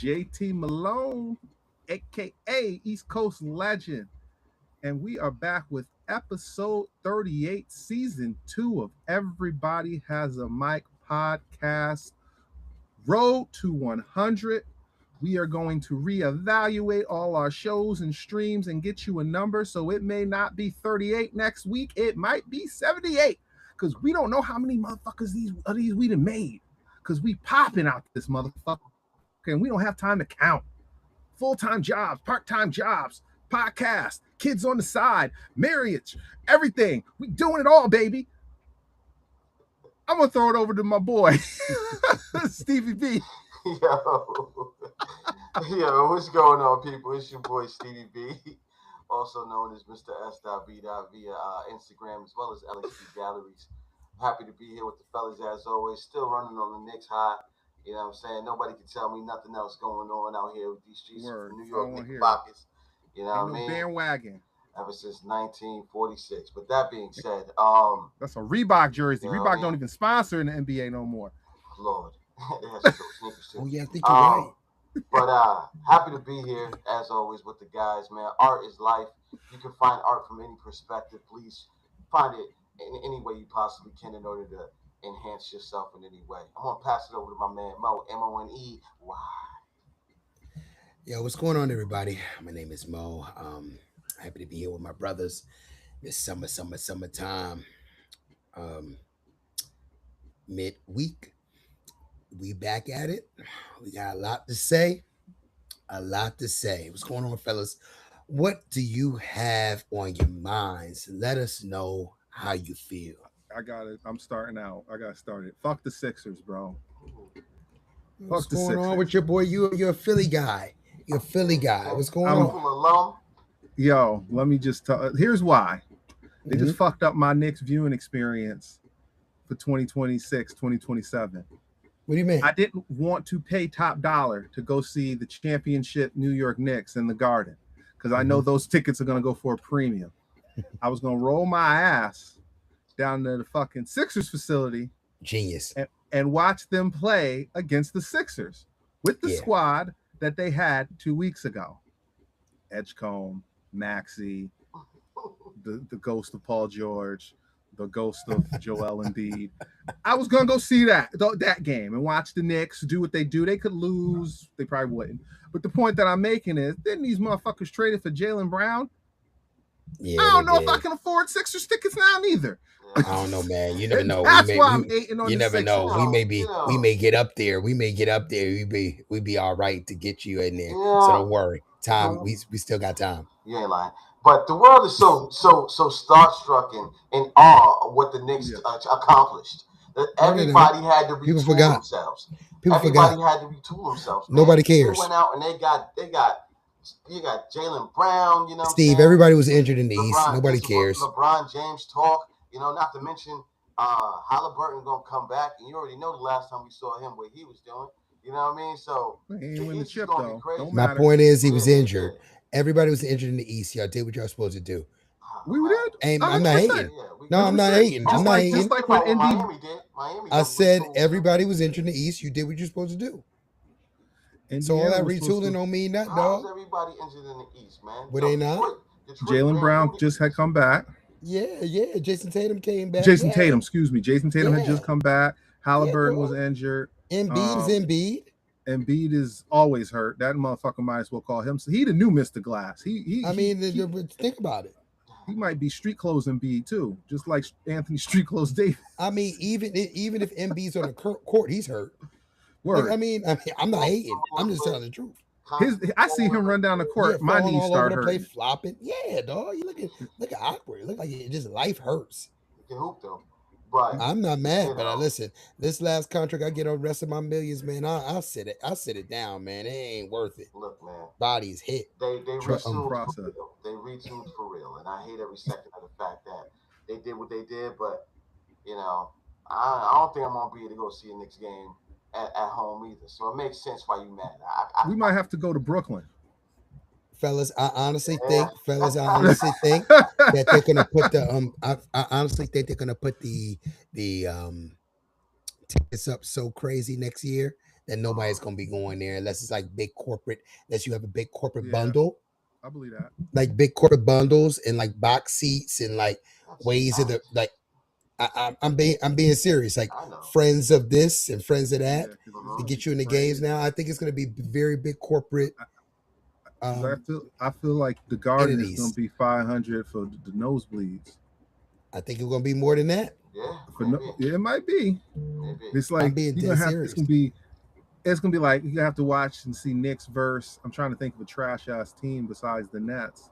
JT Malone, aka East Coast Legend. And we are back with episode 38, season 2 of Everybody Has a Mic podcast. Road to 100. We are going to reevaluate all our shows and streams and get you a number. So it may not be 38 next week. It might be 78. Because we don't know how many motherfuckers these we done made. Because we popping out this motherfucker. And we don't have time to count. Full-time jobs, part-time jobs, podcast, kids on the side, marriage, everything. We doing it all, baby. I'm going to throw it over to my boy, Stevie B. Yo, what's going on, people? It's your boy, Stevie B, also known as Mr. S.B. via Instagram as well as LXP Galleries. Happy to be here with the fellas as always. Still running on the Knicks high. You know what I'm saying? Nobody can tell me nothing else going on out here with these streets of New York Knickerbockers. You know what I mean? Bandwagon. Ever since 1946. But that being said, that's a Reebok jersey. Reebok don't even sponsor in the NBA no more. Lord. Sneakers too. Oh yeah, I think you're right. But happy to be here as always with the guys, man. Art is life. You can find art from any perspective. Please find it in any way you possibly can in order to enhance yourself in any way. I'm gonna pass it over to my man Mo, MONE. Why? Yo, what's going on, everybody? My name is Mo. Happy to be here with my brothers. This summertime. Midweek. We back at it. We got a lot to say. What's going on, fellas? What do you have on your minds? Let us know how you feel. I got it. I'm starting out. I got started. Fuck the Sixers, bro. What's going on with your boy? You're a Philly guy. You're a Philly guy. What's going on? Yo, let me just tell. Here's why. They just fucked up my Knicks viewing experience for 2026, 2027. What do you mean? I didn't want to pay top dollar to go see the championship New York Knicks in the Garden because I know those tickets are going to go for a premium. I was going to roll my ass down to the fucking Sixers facility. Genius. And watch them play against the Sixers with the squad that they had 2 weeks ago. Edgecombe, Maxey, the ghost of Paul George, the ghost of Joel Embiid. I was going to go see that game and watch the Knicks do what they do. They could lose. They probably wouldn't. But the point that I'm making is, didn't these motherfuckers trade it for Jaylen Brown? Yeah, I don't know if I can afford Sixers tickets now neither. I don't know, man. You never know. That's why I'm hating on you the never Sixers. know. We may get up there. We be all right to get you in there. So don't worry. Time. We still got time. You ain't lying. But the world is so starstruck and in awe of what the Knicks accomplished. That everybody had to retool themselves. Everybody had to retool themselves. Man. Nobody cares. They went out and you got Jaylen Brown. You know, Steve. Everybody was injured in the East. Nobody cares. LeBron James talk. You know, not to mention Halliburton gonna come back, and you already know the last time we saw him what he was doing. You know what I mean? So he ain't win the chip though. My point is, he was injured. Everybody was injured in the East. Y'all did what y'all supposed to do. We did. And I'm not hating. No, I'm not hating. I'm not hating. Just like when Miami did. I said everybody was injured in the East. You did what you're supposed to do. So all that retooling don't mean that, dog. Everybody injured in the East, man. Were they not? Jaylen Brown just had come back. Yeah. Jason Tatum came back. Jason Tatum had just come back. Halliburton was injured. Embiid is Embiid. Embiid is always hurt. That motherfucker might as well call him. So he the new Mr. Glass. Think about it. He might be street clothes Embiid too, just like Anthony Street Clothes Davis. I mean, even if Embiid's on the court, he's hurt. Word. Like, I mean, I'm not hating. I'm just telling the truth. I see him run down the court. My knees start hurting. Flopping. Yeah, dog. You look awkward. You look like just life hurts. You can hoop though. But I'm not mad, but listen, this last contract I get on the rest of my millions, man, I'll sit it down, man. It ain't worth it. Look, man. Body's hit. They retooled for real. And I hate every second of the fact that they did what they did, but you know, I don't think I'm gonna be able to go see a Knicks game at home either. So it makes sense why you mad. We might have to go to Brooklyn. Fellas, I honestly think that they're gonna put the I honestly think they're gonna put the tickets up so crazy next year that nobody's gonna be going there unless it's like big corporate, unless you have a big corporate Yeah. bundle, I believe that. like big corporate bundles and like box seats and like That's ways of nice. the like. I'm being serious. Like I know. friends of this and friends of Yeah, that 'cause it's to to gonna get be you in the crazy. games now. I think it's gonna be very big corporate 'Cause I feel like the Garden is entities. gonna be 500 for the nosebleeds. I think it's gonna be more than that. Yeah, For maybe. yeah, it might be. Maybe. It's like being you're dead gonna have. serious. It's gonna be like you have to watch and see Knicks verse. I'm trying to think of a trash ass team besides the Nets.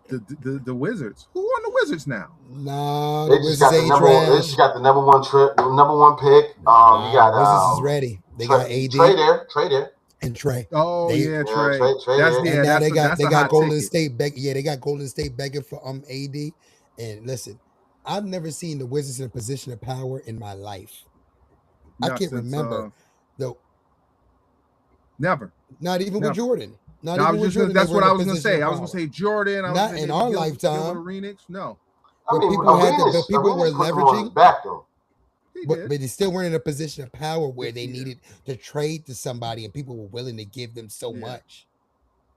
The Wizards. Who won the Wizards now? Nah, They the just Wizards got the ain't number. They trash. just got the number one pick. You Nah, got Wizards is ready. They got AD Trey there. and Trey. Oh They- yeah, Yeah, Trey. Trey That's there. yeah. And now That's they a got hot Golden ticket. State begging. Yeah, they got Golden State begging for AD. And listen, I've never seen the Wizards in a position of power in my life. I Not can't since, remember though. Never. Not even Never. with Jordan. Not No, I even was with just gonna, Jordan. that's they what were I in a was gonna position say. of I was gonna power. say Jordan. I was Not gonna in say our Gil lifetime. Arenas. No, I But mean, people had to- Arenas, but people were Arenas put them on his leveraging- back though. he But did. they still weren't in a position of power where they Yeah. needed to trade to somebody and people were willing to give them so Yeah. much.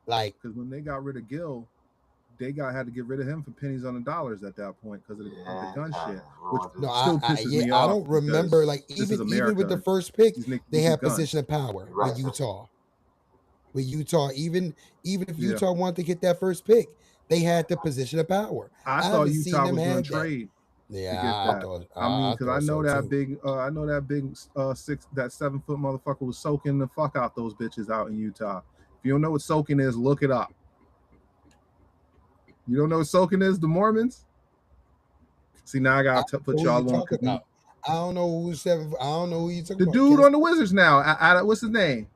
Like, Because when they got rid of Gil, they had to get rid of him for pennies on the dollars at that point because of the gun shit. Which no, still pisses me I off don't remember. because Like this is even with the America. first pick, He's making they had guns. position of power Right. with Utah. With Utah, even if Yeah. Utah wanted to get that first pick, they had the position of power. I thought haven't seen Utah them was going have to that. trade. Yeah, get I that. thought. I mean, because I know so that too. big, that 7 foot motherfucker was soaking the fuck out those bitches out in Utah. If you don't know what soaking is, look it up. You don't know what soaking is? The Mormons. See, now I gotta put Who y'all you on. talking about? I don't know who's 7. I don't know who you talking The about. dude on the Wizards now. What's his name?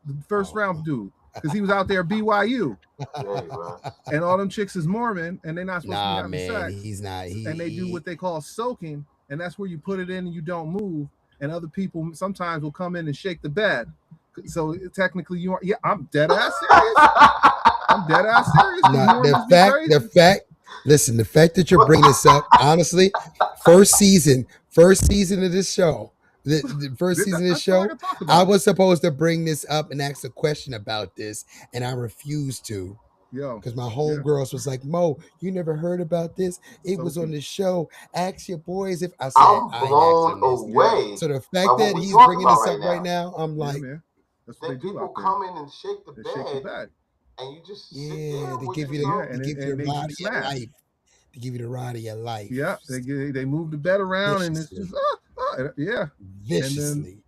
The first Oh. round dude. Because he was out there at BYU. Yeah, bro. And all them chicks is Mormon, and they're not supposed Nah, to be having man, sex. he's not. And they do what they call soaking, and that's where you put it in and you don't move. And other people sometimes will come in and shake the bed. So technically, you are. Yeah, I'm dead ass serious. I'm dead ass serious. Nah, the fact. Listen, the fact that you're bringing this up, honestly, first season of this show, the first season of this show, I was supposed to bring this up and ask a question about this, and I refused to. Yo, because my homegirls was like, Mo, you never heard about this? It was on the show. Ask your boys if I said I'm I blown ain't asked them this. away. So the by fact what that we he's talking bringing about this up right right now, I'm like, man. That's Then what they do people out there. come in and shake the They shake the bed, bed. and you just sit yeah, there to with give you yourself. the to give you and the they ride of your smash. life. To give you the ride of your life. Yeah, they move the bed around and it's Viciously. just yeah. Viciously.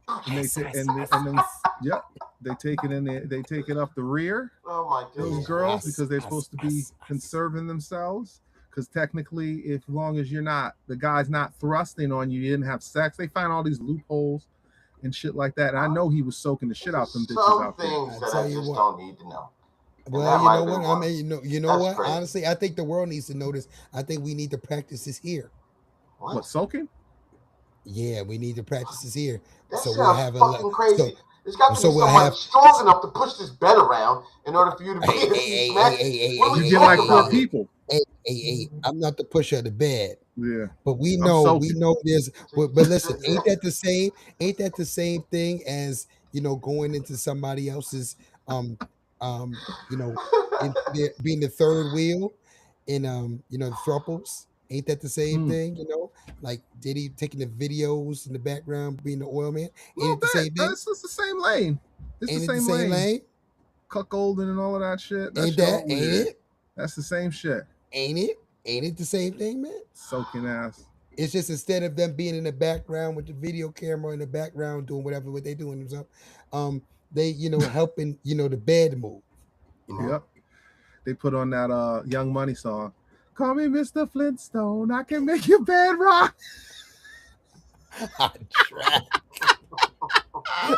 And then yeah, they take it in they take it up the rear. Oh my Those goodness. girls because they're supposed to be conserving themselves. Because technically, if long as the guy's not thrusting on you, you didn't have sex. They find all these loopholes and shit like that. And I know he was soaking the shit out them bitches Some out there. things that tell I you just what. don't need to know. Well, you know what? I mean, you know That's what? crazy. Honestly, I think the world needs to know this. I think we need to practice this here. What soaking? Yeah, we need to practice this here. That So sounds we'll have fucking crazy. So, There's got to so be we'll somebody have- strong enough to push this bed around in order for you to be able to smack. What are You we get like talking 4 about? people. hey, I'm not the pusher of the bed. Yeah. But we I'm know soaking. there's but listen, ain't that the same thing as going into somebody else's being the third wheel in the thruples? Ain't that the same thing? Like Diddy taking the videos in the background, being the oil man. Ain't it the same thing? It's the same lane. It's Ain't the it same lane. lane? Cuckolding and all of that shit. That Ain't shit all that? Ain't weird. it? That's the same shit. Ain't it? Ain't it the same thing, man? Soaking ass. It's just instead of them being in the background with the video camera in the background doing whatever what they doing themselves, they helping the bed move. Yep. They put on that Young Money song. Call me Mr. Flintstone. I can make your bed rock.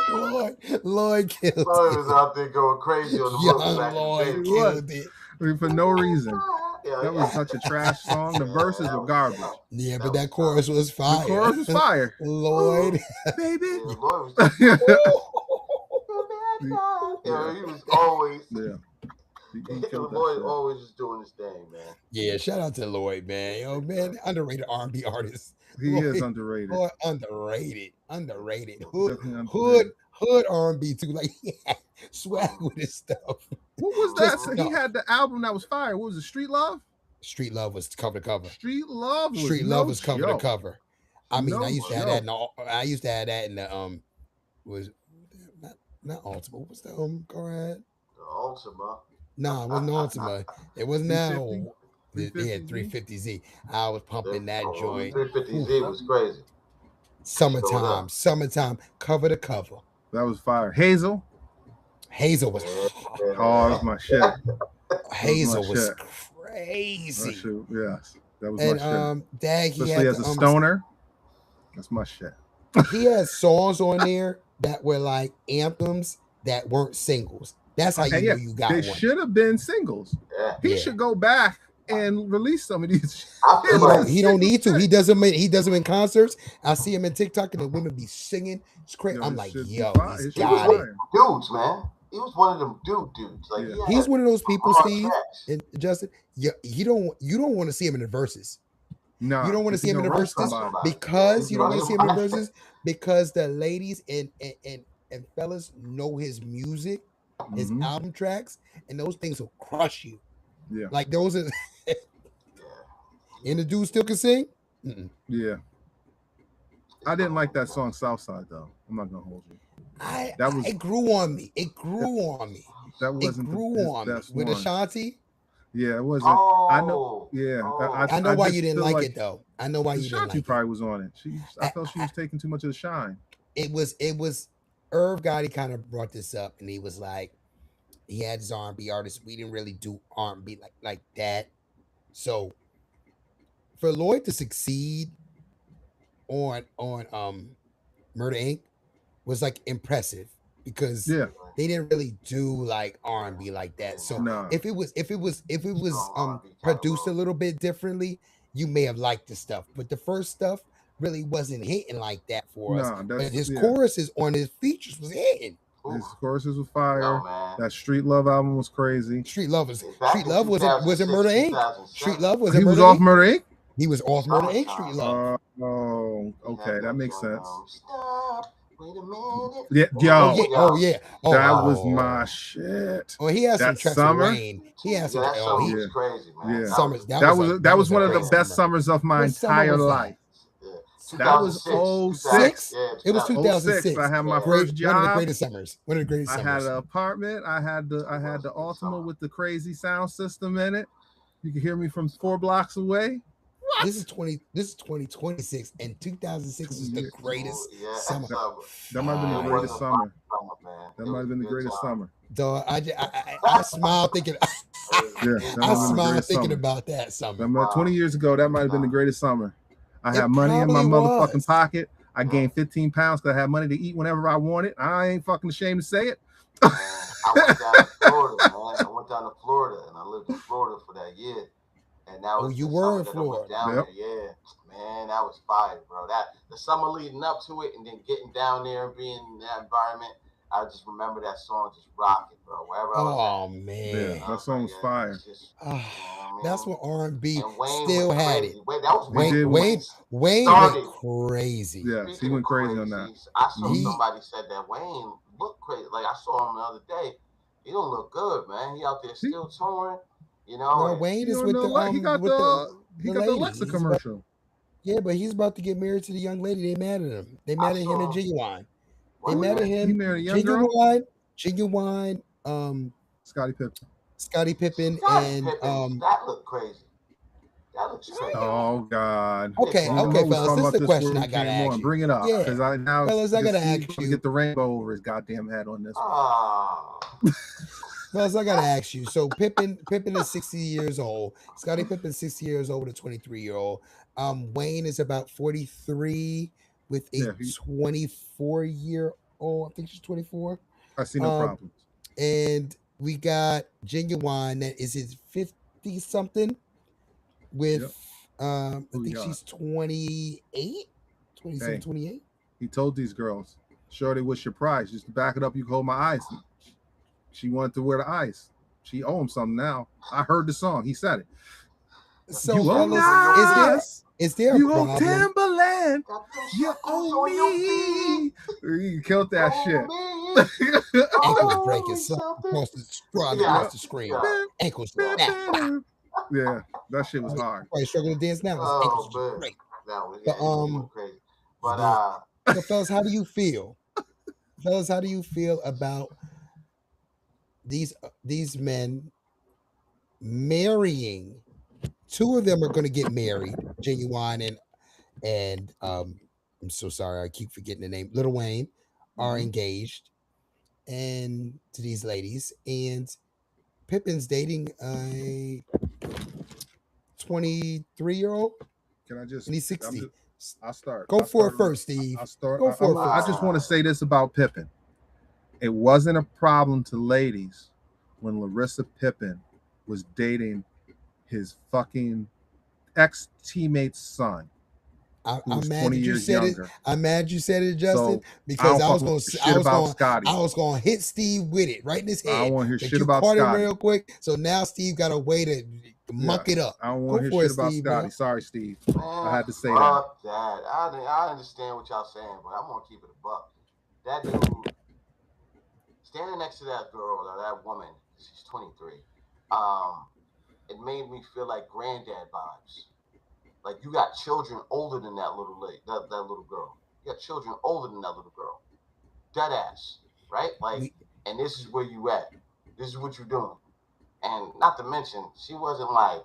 Lloyd killed Lloyd it. was out there going crazy on the Young book back Lloyd in the day. killed it. I mean, for no reason. Yeah, That was such a trash song. The verses were garbage. Yeah, That but that was chorus was fire. The chorus was fire. Lloyd. Baby. Yeah, Lloyd was Yeah. yeah, he was always. Yeah. He killed that Lloyd shit. always just doing his thing, man. Yeah, shout out to Lloyd, man. Yo, man, underrated R&B artist. He is Lloyd, underrated. Lloyd, underrated. Definitely Hood R&B too. Like, yeah, swag with his stuff. What was that? Just So he enough. had the album that was fire. What was it? Street Love? Street Love was cover to cover. Street Love was Street no Love was cover to joke. cover. I mean, No I used to have joke. that. I used to have that in the was not Ultima. What's the car had? The Ultima. Nah, it wasn't Ultima. It wasn't that 350? old. They had 350Z. I was pumping that joint. 350Z was crazy. Summertime, cover to cover. That was fire. Hazel. Hazel was Oh, that's my shit. Hazel my was shit. crazy. Shit. Yes, that was And my shit. Dag, he Especially had as a stoner. That's my shit. he had songs on there that were like anthems that weren't singles. That's how you know you got They one. should have been singles. Yeah. He should go back and release some of these. I feel like He don't need to. He does them in concerts. I see him in TikTok and the women be singing. It's crazy. Yo, I'm this like, shit be yo, fire. he's It shit got be it. fire. dudes, man. He was one of them dudes. Like Yeah. he He's had one of those people, hard Steve tracks. and Justin. You don't want to see him in the verses. Nah, You don't want to if see he him in the gonna roast verses somebody. because you don't want to see him in the Right. verses because the ladies and fellas know his music, his Mhm. album tracks, and those things will crush you. Yeah. Like those are. Yeah. And the dude still can sing. Mm-mm. Yeah. I didn't like that song Southside though. I'm not gonna hold you. It grew on me. It grew on me. That It wasn't grew his on me best with one. Ashanti. Yeah, it wasn't. Oh, I know. Yeah, I know why just you didn't feel like it though. I know why you didn't Ashanti like probably it. was on it. I felt she was taking too much of the shine. It was Irv Gotti kind of brought this up, and he was like, he had his R&B artists. We didn't really do R&B like that. So for Lloyd to succeed on Murder Inc. was like impressive because Yeah, they didn't really do like R&B like that. So no. if it was produced a little bit differently, you may have liked the stuff. But the first stuff really wasn't hitting like that for us. Nah, But that's- his yeah. choruses on his features was hitting. His choruses were fire. Yo, man. That Street Love album was crazy. Street Love was Back Street in Love was it 2006, Murder Inc. 2007. Street Love was He it was Murder off Inc. Murder Inc. He was off Murder Inc. Street Love. Oh, okay, that makes sense. Stop. Wait a minute. Yeah, Oh yo, yeah. Oh, that was my shit. Oh, he had some That tracks summer? with Wayne. He had some. That Oh, song he, was crazy, man. Yeah. Summers. That was one of the great best summer. summers of my What summer entire was that? life. Yeah. That was 2006. 06. Yeah, It was 2006. 2006. I had my Yeah. first One of the job. greatest summers. One of the greatest I summers. had an apartment. I had the Ultima with the crazy sound system in it. You could hear me from 4 blocks away. This is 2026, and 2006 was the greatest Yeah, summer. That might have been the Fire. greatest summer. Man. That might have been the greatest summer. Dog, I smiled thinking. Yeah, that might I have been the smiled greatest thinking summer. about that summer. That might- 20 years ago, that might have been the greatest summer. I It had money in my probably motherfucking was. pocket. I gained 15 pounds because I had money to eat whenever I wanted. I ain't fucking ashamed to say it. Man, I went down to Florida, man. I went down to Florida, and I lived in Florida for that year. And that was you the were summer in that I went Florida. down Yep. there. Yeah, man, that was fire, bro. That the summer leading up to it, and then getting down there and being in that environment. I just remember that song just rocking, bro. Wherever I was Oh at. man, Yeah. That song was fire. It's just, Ah, you know what I mean? that's what R&B And Wayne still went had crazy. it. Wait, that was He did. Wayne went started. crazy. Yes, he Speaking went of crazy on that. crazy, I saw He- somebody said that Wayne looked crazy. Like I saw him the other day. He don't look good, man. He out there still touring, you know. Well, and- Wayne You is don't with know, the like, he got with he the got the lady. Alexa He's commercial. yeah, but he's about to get married to the young lady. They mad at him. They mad at him and Genuine. They What? mad at He him. married a young girl. Genuine, Scottie Pippen. Scottie Pippen, Scottie and Pippen, that looked crazy. That looks crazy. Oh God. Okay, You know okay, who's fellas. talking This is about the this question when I we gotta came ask on. you. Bring it up, Yeah. because I now Fellas, I gotta Steve ask trying you. to get the rainbow over his goddamn head on this one. Ah, Fellas, I gotta ask you. So Pippen is 60 years old. Scottie Pippen's 60 years old with a 23-year-old. Wayne is about 43 with a Yeah, he- 24-year-old. I think she's 24. I see no problems. And we got Genuine that is his 50 something with I Who we think got? she's 28, 27, Hey. 28. He told these girls, "Shorty, what's your price? Just to back it up, you can hold my ice." She wanted to wear the ice. She owe him something now. I heard the song. He said it. So, You owe fellas, us. is there a You owe problem? Timberland. Got them You shackles owe on your feet. me. You killed that Oh, shit. me. Ankles Oh, breaking, slide something. across the screen, Yeah. across the screen. Yeah. Ankles snap. Yeah, that shit was hard. Probably struggling to dance now. His Oh, ankles just man. break. That was, But, yeah, he went crazy. But did. So, fellas, how do you feel? Fellas, how do you feel about these men marrying? Two of them are going to get married, Genuine and I'm so sorry, I keep forgetting the name. Lil Wayne are Mhm. engaged, and to these ladies, and Pippin's dating a 23-year-old, Can I just? and he's 60. I'll start. Go I'll for start it first, Steve. I'll start. Go for it I first. just want to say this about Pippen. It wasn't a problem to ladies when Larissa Pippen was dating his fucking ex-teammate's son, who I'm was mad 20 that you years said younger. it. I'm mad you said it, Justin, So, because I was fuck going with to shit about Scotty. I was going to hit Steve with it right in his I head. don't want to hear But shit you about caught it Scotty. real quick, so now Steve got a way to muck it up. I don't Go want to for hear it, shit about Steve, Scotty. man. Sorry, Steve. Man, I had to say that. fuck that. I understand what y'all saying, but I'm gonna keep it a buck. That dude standing next to that girl or that woman, she's 23. It made me feel like granddad vibes. Like you got children older than that little that little girl. You got children older than that little girl. Dead ass, right? Like, and this is where you at. This is what you're doing. And not to mention, she wasn't like,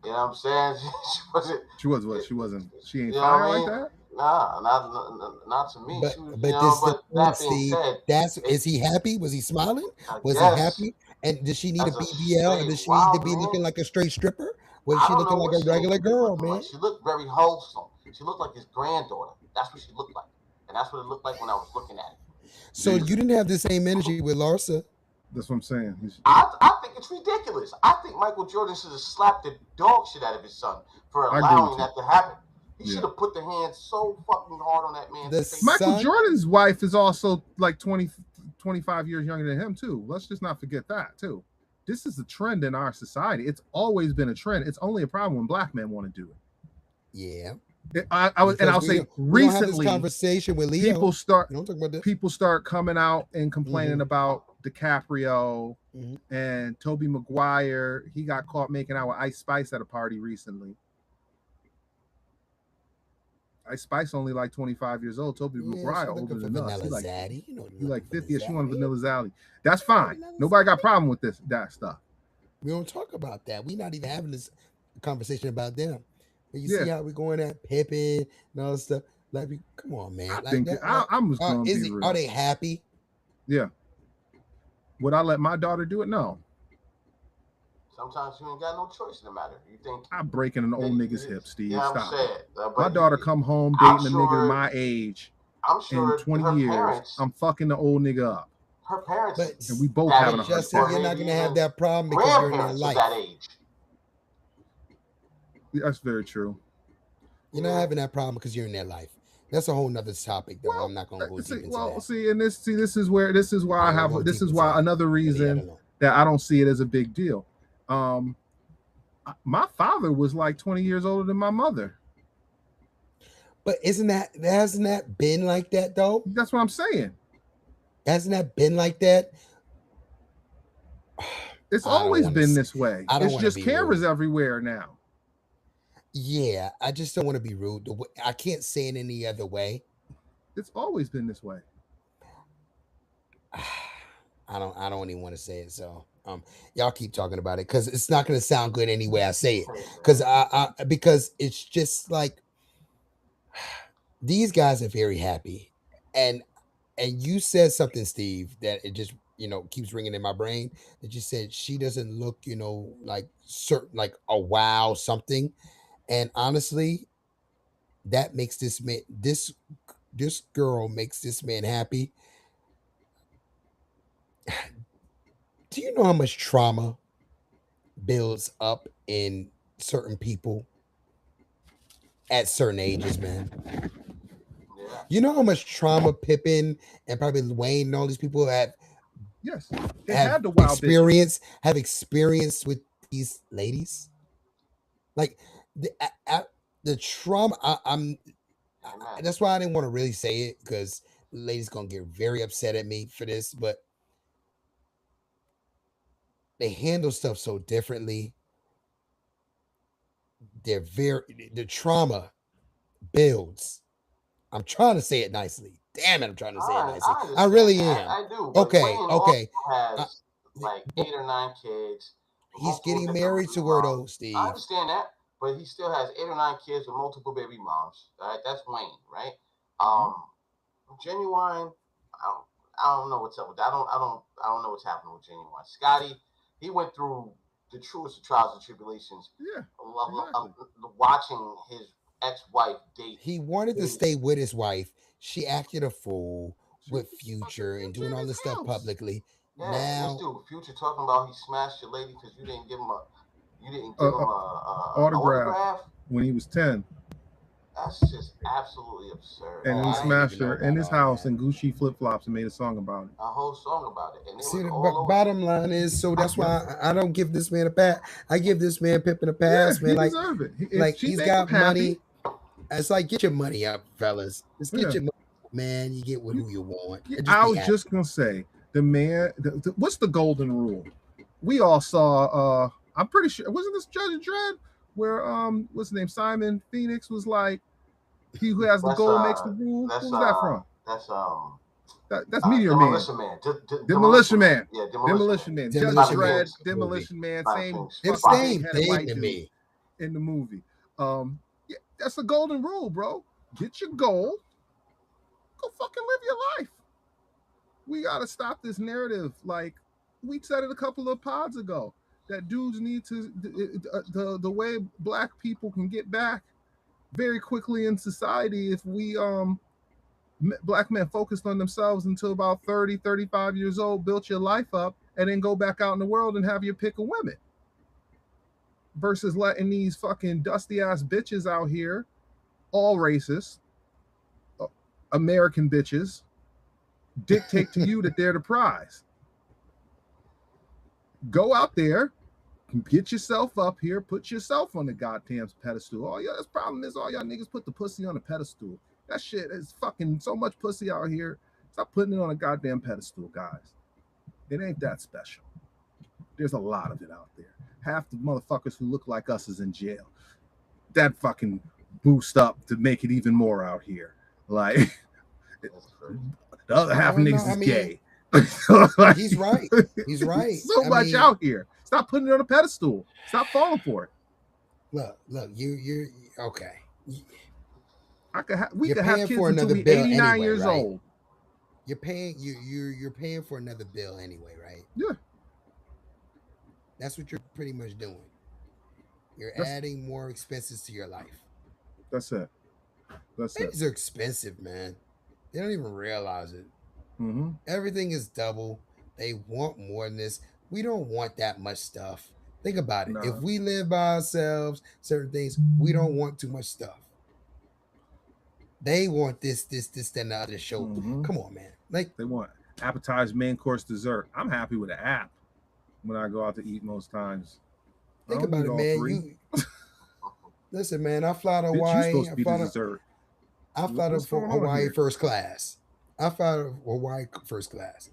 you know what I'm saying? She wasn't. She ain't You know what I fire mean? like that. Nah, not to me. But She was, but you know, this the but point, that being Steve. said, Is he happy? Was he smiling? I Was he guess happy? And does she need a as a BBL? And straight does she need to wild be looking man, like a straight stripper? Was I she don't looking know like what a she regular needs to be girl, looking man? like. She looked very wholesome. She looked like his granddaughter. That's what she looked like. And that's what it looked like when I was looking at it. So you didn't have the same energy with Larsa. That's what I'm saying. I think it's ridiculous. I think Michael Jordan should have slapped the dog shit out of his son for I agree allowing with that to happen. He Yeah. should have put the hand so fucking hard on that man's The face. Michael son- Jordan's wife is also like 20, 25 years younger than him too. Let's just not forget that too. This is a trend in our society. It's always been a trend. It's only a problem when black men want to do it. Yeah. I'll say we don't have this recently conversation with Leo. people start We don't talk about this. people start coming out and complaining about DiCaprio Mhm. and Tobey Maguire. He got caught making out with Ice Spice at a party recently. Ice Spice only like 25 years old. Tobey Maguire older than us. He like, Zaddy. he like 50. She wanted Vanilla Zally. That's fine. Nobody got a problem with that stuff. We don't talk about that. We're not even having this conversation about them. But you see how we're going at Pippen and all this stuff. Like, come on, man. I think I'm just going to be real. Are they happy? Yeah. Would I let my daughter do it? No. Sometimes you ain't got no choice in the matter. You think I'm breaking an old nigga's hip, Steve. Yeah, Stop. I'm saying. My daughter come home dating a nigga my age. I'm sure in 20 her years, parents, I'm fucking the old nigga up. Her parents, and we both having a hard Justin, time. you're not gonna have that problem because you're in their life. That age. That's very true. You're not having that problem because you're in their life. That's a whole nother topic, though. I'm not gonna go deep into that. This is why another reason that I don't see it as a big deal. My father was like 20 years older than my mother. But hasn't that been like that though? That's what I'm saying. Hasn't that been like that? It's always been this way. It's just cameras everywhere now. Yeah, I just don't want to be rude. I can't say it any other way. It's always been this way. I don't even want to say it. So y'all keep talking about it because it's not going to sound good any way I say it. Because it's just like these guys are very happy, and you said something, Steve, that it just keeps ringing in my brain. That you said she doesn't look like certain like a wow something. And honestly, that makes this girl makes this man happy. Do you know how much trauma builds up in certain people at certain ages, man? Yeah. You know how much trauma Pippen and probably Wayne and all these people have Yes, they had the wild have experience with these ladies. Like the trauma. That's why I didn't want to really say it because the ladies gonna get very upset at me for this, but they handle stuff so differently. The trauma builds. I'm trying to say it nicely. Damn it, I'm trying to say it nicely. I really am. I do. Okay. Has like 8 or 9 kids. He's getting married to her though, Steve. I understand that, but he still has 8 or 9 kids with multiple baby moms. Right? That's Wayne, right? Genuine. I don't know what's up with that. I don't know what's happening with Genuine. Scotty, he went through the truest of trials and tribulations. Yeah. Watching his ex-wife date. He wanted to stay with his wife. She acted a fool with Future and doing all this stuff publicly. Yeah, now, this dude, Future, talking about he smashed your lady because you didn't give him a autograph when he was 10. That's just absolutely absurd. And he smashed her in his house in Gucci flip-flops and made a song about it. A whole song about it. And it see, the bottom line is, so that's why I don't give this man a pat. I give this man Pippin a pass, man. He deserve it. Like he's got money. It's like, get your money up, fellas. Just get your money, man. You get with who you want. I was just gonna say, the man. What's the golden rule? We all saw. I'm pretty sure, wasn't this Judge Dredd? Where what's his name? Simon Phoenix was like, he who has the goal makes the rule. Who's that from? That's Meteor Man. Demolition Man. Yeah, Demolition Man. Judge Dredd, Demolition Man. Same thing to me in the movie. Yeah, that's the golden rule, bro. Get your goal. Go fucking live your life. We gotta stop this narrative. Like we said it a couple of pods ago. That dudes need to the way black people can get back very quickly in society if we black men focused on themselves until about 30 35 years old, built your life up, and then go back out in the world and have your pick of women versus letting these fucking dusty ass bitches out here, all races, American bitches, dictate to you that they're the prize. Go out there, get yourself up here, put yourself on the goddamn pedestal. Oh yeah, this problem is all y'all niggas put the pussy on a pedestal. That shit is fucking so much pussy out here. Stop putting it on a goddamn pedestal, guys. It ain't that special. There's a lot of it out there. Half the motherfuckers who look like us is in jail. That fucking boost up to make it even more out here. Like the other half of niggas is gay. Like, he's right. He's right. So much out here. Stop putting it on a pedestal. Stop falling for it. Look, you're okay. We could have kids until we 89 anyway, years old. You're paying for another bill anyway, right? Yeah. That's what you're pretty much doing. You're adding more expenses to your life. That's it. Things are expensive, man. They don't even realize it. Mm-hmm. Everything is double. They want more than this. We don't want that much stuff. Think about it. No. If we live by ourselves, certain things, we don't want too much stuff. They want this, then the other show. Mm-hmm. Come on, man. Like they want appetizer, main course, dessert. I'm happy with an app when I go out to eat most times. Think about it, man. Listen, man. I fly to Hawaii. I fly to Hawaii first class. I fly to Hawaii first class.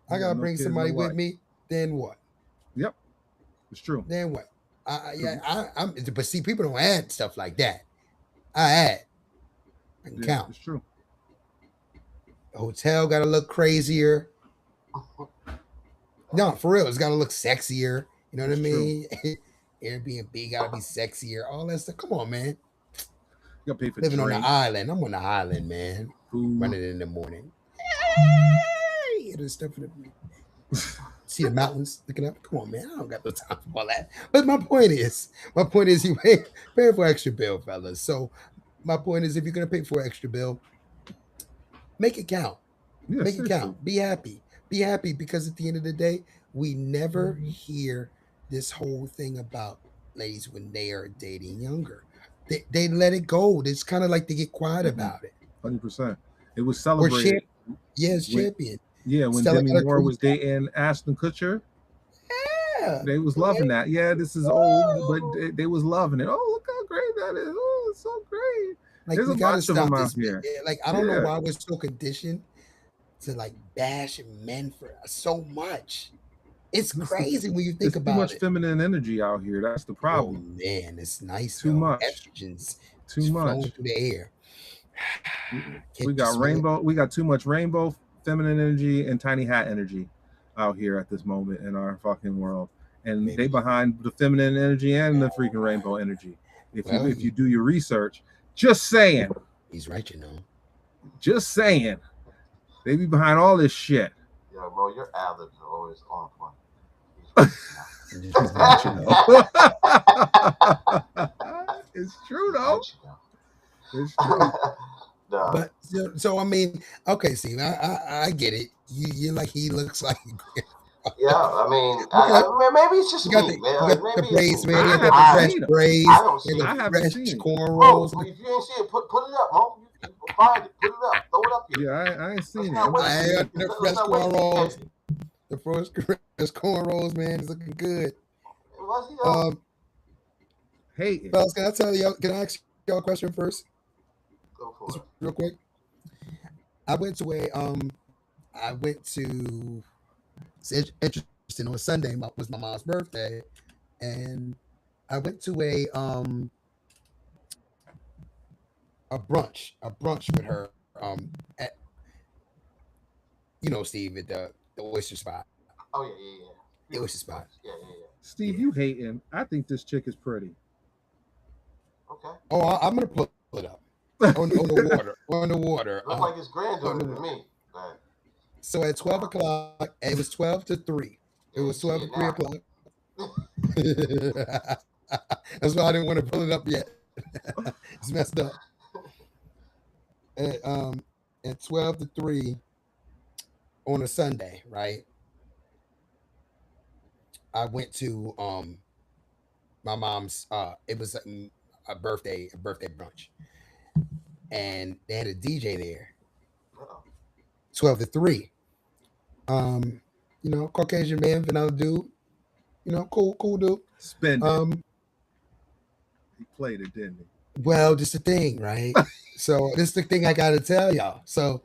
I gotta bring somebody with me. Then what? Yep, it's true. Then what? I'm. But see, people don't add stuff like that. I add. I can count. It's true. The hotel got to look crazier. No, for real, it's got to look sexier. You know what I mean? Airbnb got to be sexier. All that stuff. Come on, man. You got to pay for living drink. On the island. I'm on the island, man. Food. Running in the morning. Hey, there's stuff in the see the mountains looking up. Come on, man. I don't got no time for all that. But my point is, you pay for extra bill, fellas. So my point is, if you're gonna pay for an extra bill, make it count. Yeah, make it count. Be happy. Be happy, because at the end of the day, we never hear this whole thing about ladies when they are dating younger. They let it go. It's kind of like they get quiet about it. 100%. It was celebrated. Yes, champion. Yeah, when Stella Demi got a Moore was crazy- dating Ashton Kutcher, Yeah. they was loving that. Yeah, this is old, but they was loving it. Oh, look how great that is. Oh, it's so great. Like There's we a gotta bunch of stop them out this. here. Like I don't know Yeah. why we're so conditioned to like bash men for so much. It's crazy when you think There's too about much it. feminine energy out here. That's the Oh problem. man, it's nice. Too though. much. Estrogens Too just much. flowing through the air. We Can't you got smell it? rainbow. We got too much rainbow feminine energy and tiny hat energy out here at this moment in our fucking world. And Maybe. they behind the feminine energy and the freaking rainbow energy. Well, If you do your research, just saying, He's right, you know. just saying, they be behind all this shit. Yo, Mo, your ad-libs are always on point. He's right, you know. It's true though. It's true. Nah. But so I mean, okay, see, I get it. You like he looks like Yeah, I mean, Okay. maybe it's just you got me, the, man. you Like, got the maybe braids, it's me. man. You got I the haven't fresh seen 'em. braids I don't and see the it. I haven't fresh seen it. Bro, cornrows. if you ain't see it, put it up, Mo. You find it, put it up, throw it up here. Yeah, I ain't seen it. Let's not wait. I got the Let's fresh not wait. cornrows. The fresh cornrows, man, is looking good. Was he though? Hating. Fellas, can I tell you? Can I ask y'all a question first, Go for just it. real quick? I went to it's interesting, on Sunday was my mom's birthday, and I went to a brunch with her at, Steve, at the oyster spot. Oh yeah. The oyster spot. Yeah. Steve, you hating. I think this chick is pretty. Okay. Oh, I'm gonna pull it up on the water. On the water. Looks like his granddaughter to me. Man. So at 12 o'clock, it was 12 to 3. It was 12 to 3 o'clock. That's why I didn't want to pull it up yet. It's messed up. At 12 to 3 on a Sunday, right? I went to my mom's it was a birthday brunch. And they had a DJ there. 12 to 3. Caucasian man, vanilla dude. Cool dude. Spend it. He played it, didn't he? Well, just the thing, right? So this is the thing I gotta tell y'all. So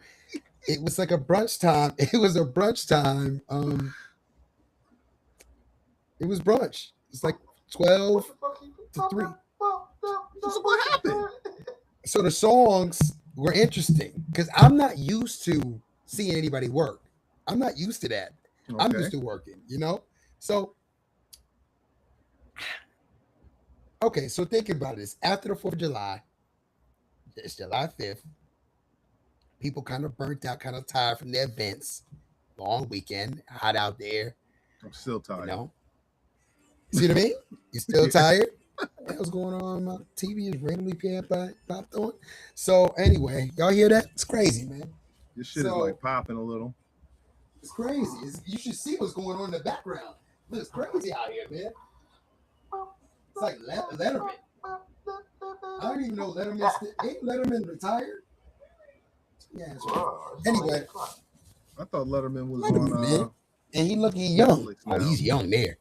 it was like a brunch time. It was a brunch time. It was brunch. It's like 12 to 3. So what happened? So the songs were interesting because I'm not used to seeing anybody work. I'm not used to that. I'm used to working, So, okay, so think about this. After the 4th of July, it's July 5th. People kind of burnt out, kind of tired from the events. Long weekend, hot out there. I'm still tired. See what I mean? You still tired? What was going on? My TV is randomly popped on. So anyway, y'all hear that? It's crazy, man. This shit is like popping a little. It's crazy. You should see what's going on in the background. Look, it's crazy out here, man. It's like Letterman. I don't even know Letterman. Ain't Letterman retired? Yeah. Anyway, I thought Letterman was Letterman, on. And he looking young. Netflix Oh, now. he's young there.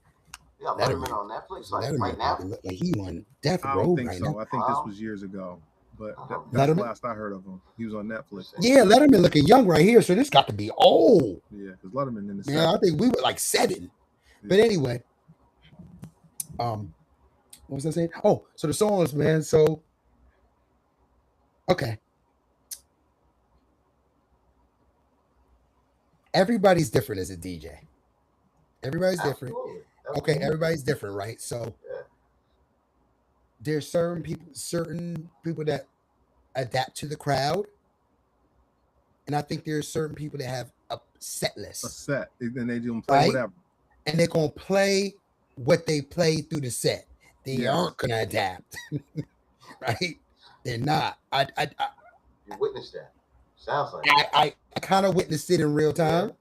Yeah, Letterman on Netflix Letterman right now. look like he on death I row don't think right so. now. I think this was years ago. But that's Letterman? the last I heard of him. He was on Netflix. Yeah, Letterman looking young right here. So this got to be old. Yeah, because Letterman in the Yeah, I think we were like 7. But anyway, what was I saying? Oh, so the songs, man. So, okay. Everybody's different as a DJ. Everybody's different. Okay, everybody's different, right? So there's certain people that adapt to the crowd. And I think there's certain people that have a set list. A set. And they don't play whatever. And they're going to play what they play through the set. They aren't going to adapt. Right? They're not. You witnessed that. Sounds like I kind of witnessed it in real time.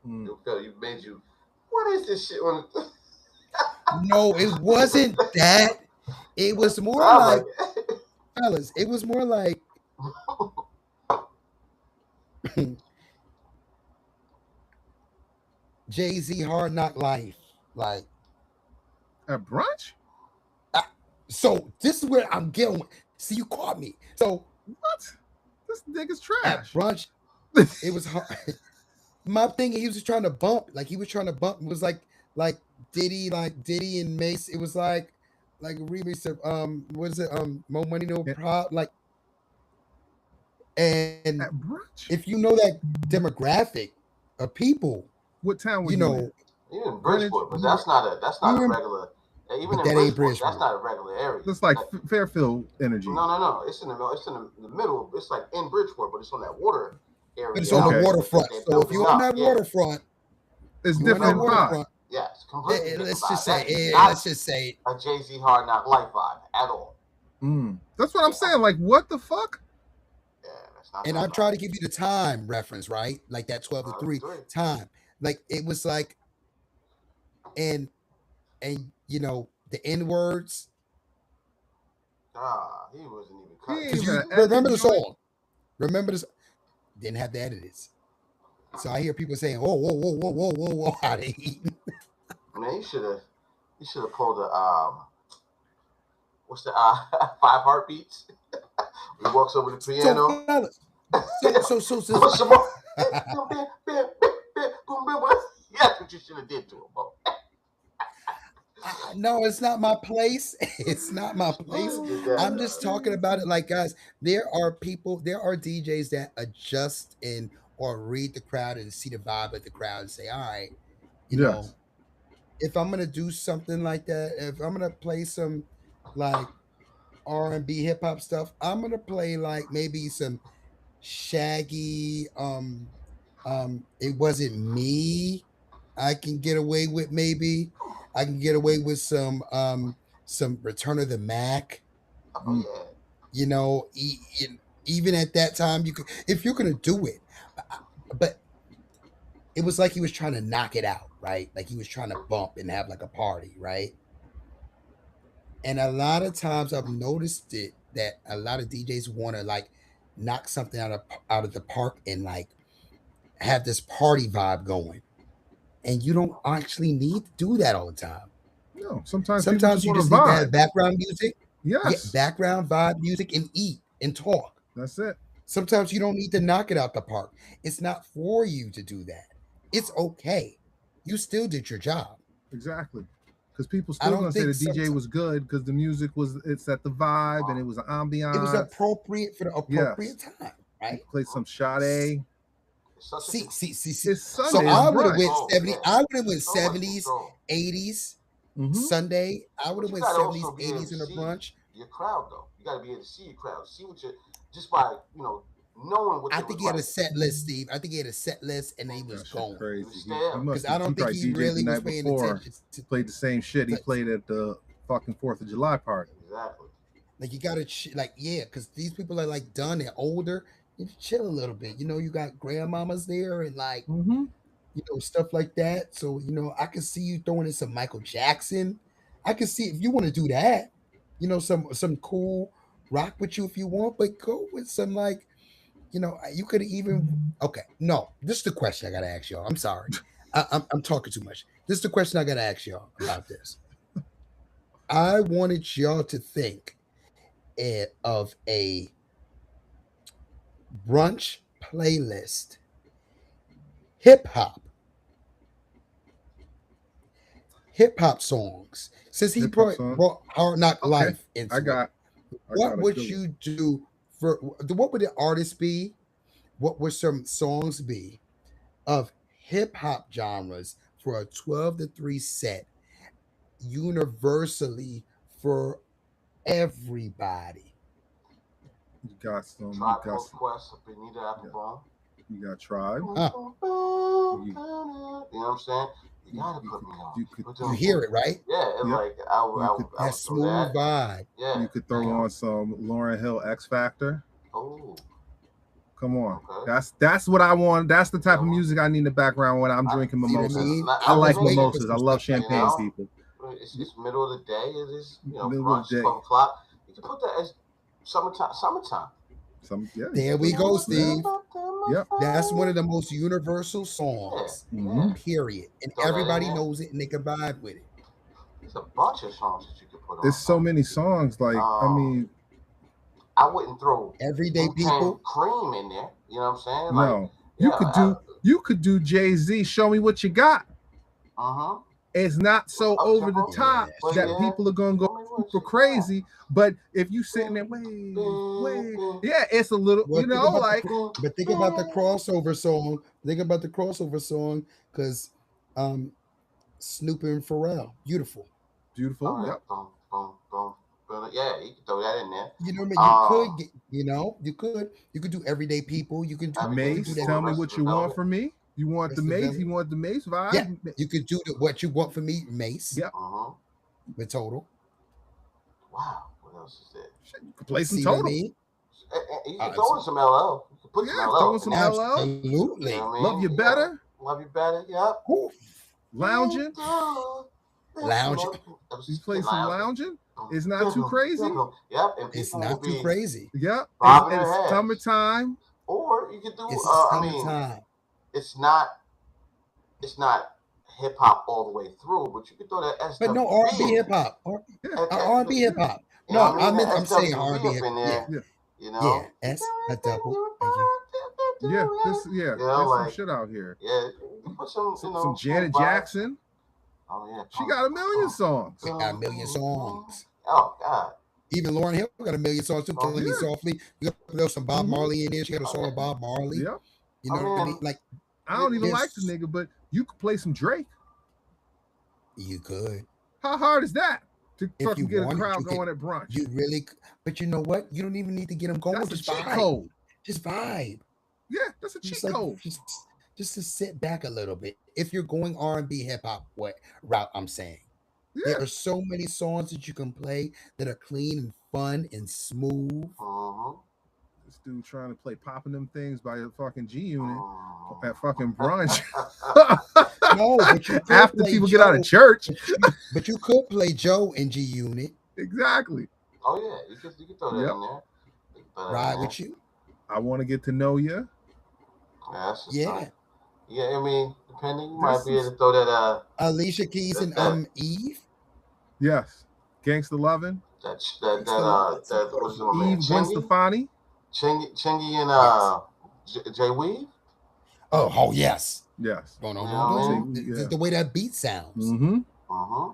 You made you. What is this shit on? No, it wasn't that. It was more like, fellas. It was more like. Jay-Z Hard Knock Life. Like, At brunch? so this is where I'm getting. See, you caught me. So What? This nigga's at trash. brunch, it was hard. My thing, he was just trying to bump. Like he was trying to bump. It was like Diddy and Mace. It was like a remix of what is it? More Money No Yeah. Problem. Like, and At brunch? if you know that demographic of people, What town were you you know, in? Even in Greenwich, Bridgeport, but that's not a you in- regular. Even but in that ain't Bridgeport, Bridgeport. that's not a regular area. It's like Like, Fairfield energy. no. It's in the middle. It's like in Bridgeport, but it's on that water area. But it's on Okay. the waterfront. They So built if it you're on up, that yeah. waterfront, It's you're on that different vibe. waterfront. Yeah, it's completely different Let's vibe. just say, That's let's not just say, a Jay-Z Hard Knock Life vibe at all. That's what I'm saying. Like, what the fuck? Yeah, that's not. and that I'm trying to give you the time reference, right? Like that 12 to 3 3. time. Like it was like, and you know the N words. He wasn't even He cut. ain't Because you even remember the edit joint. song. Remember this. Didn't have the edits. So I hear people saying, "Oh, whoa, how they eat." Man, you should have pulled a what's the 5 heartbeats? He walks over the piano. So, Push him up. That's what you should have did to him, bro. no, it's not my place. It's not my place. I'm just talking about it like, guys, there are DJs that adjust in or read the crowd and see the vibe of the crowd and say, all right, you know, Yes. if I'm gonna do something like that, if I'm gonna play some like R&B hip hop stuff, I'm gonna play like maybe some Shaggy, It Wasn't Me. I can get away with maybe. I can get away with some Return of the Mac. Oh yeah. You know, even at that time, you could, if you're gonna do it, but it was like he was trying to knock it out, right? Like he was trying to bump and have like a party, right? And a lot of times I've noticed it that a lot of DJs want to like knock something out of the park and like have this party vibe going. And you don't actually need to do that all the time. No, sometimes Sometimes you people just just need to want have to vibe. background music, Yes, background vibe music, and eat and talk. that's it. Sometimes you don't need to knock it out the park. It's not for you to do that. It's okay. You still did your job. Exactly. Because people I still don't gonna say the think DJ some- was good because the music it's at the vibe and it was an ambiance. It was appropriate for the appropriate time, right? Played some Sade. It's such a See. It's So Sunday. I it's would have brunch. went Oh, 70. yeah. I would have went so much 70s, control. 80s. Mhm. Sunday, I would have But you went gotta 70s, also be able 80s in to a see brunch. your crowd though. You gotta be able to see your crowd. See what you just by knowing what I they think was he had a like. set list, Steve. I think he had a set list and he was That shit going. crazy. was He there. must Because I don't think probably he DJ'd really the was night paying before. attention to Played the same shit he But- played at the fucking 4th of July party. Exactly. like you gotta because these people are like done, they're older. You chill a little bit. You know, you got grandmamas there and like Mm-hmm. stuff like that. So, I can see you throwing in some Michael Jackson. I can see if you want to do that, some cool rock with you if you want, but go with some like, you could even, okay. No, this is the question I got to ask y'all. I'm sorry. I'm talking too much. This is the question I got to ask y'all about this. I wanted y'all to think of a brunch playlist, hip hop songs. Since he Hip-hop songs? brought Hard Knock Okay. Life into I it, got what a would good one. you do what would the artist be? What would some songs be of hip hop genres for a 12 to 3 set universally for everybody? You got some. You Tribe got Called some. Quest, Benita Applebaum. You got Tribe. You know what I'm saying? You gotta put me on. You could- Put You them- hear it, right? Yeah, it's Yep. like I would That throw that. smooth vibe. Yeah. You could throw on some Lauryn Hill X Factor. Oh, Come on. okay. That's what I want. That's the type of music I need in the background when I'm drinking See what I mimosas. mean? I like was waiting for mimosas. I some love stuff like champagne, that. people. It's middle of the day. It is Middle of brunch, the day. 12 o'clock. You can put that as summertime. There we go, Steve. Yep. That's one of the most universal Yeah, songs, Mhm. period. And Throw that in everybody there. knows it and they can vibe with it. There's a bunch of songs that you could put on. There's so many songs. Like, I mean, I wouldn't throw Everyday Wu-Tang people. Cream in there. You know what I'm saying? no. Like, You could do Jay-Z, Show Me What You Got. uh-huh. It's not so Up over the tempo. top Yeah, that yeah. people are gonna go Show me what super you got. crazy. But if you sitting there, wait, yeah, it's a little, Well, you know, like But think about the crossover song. Think about the crossover song because Snoop and Pharrell, beautiful. beautiful. All right. Yep. Boom, boom, boom. But yeah, you can throw that in there. You know what I mean? You could get, you could do everyday people. You can do, Everyday you can do Mace, that. tell me Rest what of you the want Velvet. from me. You want the Rest of Mace? Velvet. You want the Mace vibe? Yeah, you could do what you want from me, Mace. Yep. Uh-huh. With Total. Wow. What else is there? Shit, you can play some See what I Total. mean? You can throw in some LL. You can put some Yeah, LL. throwing in some there. LL. Absolutely. You know what I mean? Love You Better. Love You Better. Yep. Ooh, Lounging. Lounging. You play some lounging. It's not too crazy. Yep. And It's people not will too be crazy. Yep. bobbing their It's heads. summertime. Or you could do. It's I mean, summertime. it's not hip hop all the way through, but you could throw that SWV. But no R&B in hip hop. there. R&B hip hop. You know No, what I mean? I'm saying SWV R&B up hip in there. Yeah. You know. Yeah, S a double. Yeah, there's You know, some like- shit out here. Yeah, you put some, Some Janet vibes. Jackson. Oh yeah, She got a million songs. She got a million songs. Oh God. Even Lauryn Hill got a million songs too. Oh, Killing Me yeah. Softly. You got to throw some Bob Mhm. Marley in there. She got a Oh, song yeah. with Bob Marley. Yep. You know I what I mean, mean? Like I don't even Yes. like the nigga, but you could play some Drake. you could. How hard is that to If fucking you get a wanted, crowd you could- going at brunch? You really, but you know what? You don't even need to get them going. That's a Just cheat vibe. code. Just vibe. Yeah, that's a cheat Just like code. just to sit back a little bit. If you're going R&B hip hop route, I'm saying Yeah. there are so many songs that you can play that are clean and fun and smooth. Mm-hmm. This dude trying to play popping them things by a fucking G Unit Mm. at fucking brunch. No, but you could After play people get out of Joe. church. But you could play Joe in G Unit. Exactly. Oh yeah, you could throw that Yep. in there. You could throw that Ride in with you. I want to get to know you. there. Yeah, that's just Yeah. fine. Yeah, I mean, depending, you This might be is- able to throw that Alicia Keys and Eve. Yes. Gangsta Lovin'. that That's what is it, my man? Eve Gwen Stefani. Chingy and Jay Weave. Oh yes. Yes. Going Yeah, on. yeah. The way that beat sounds. Mm-hmm. Mm-hmm.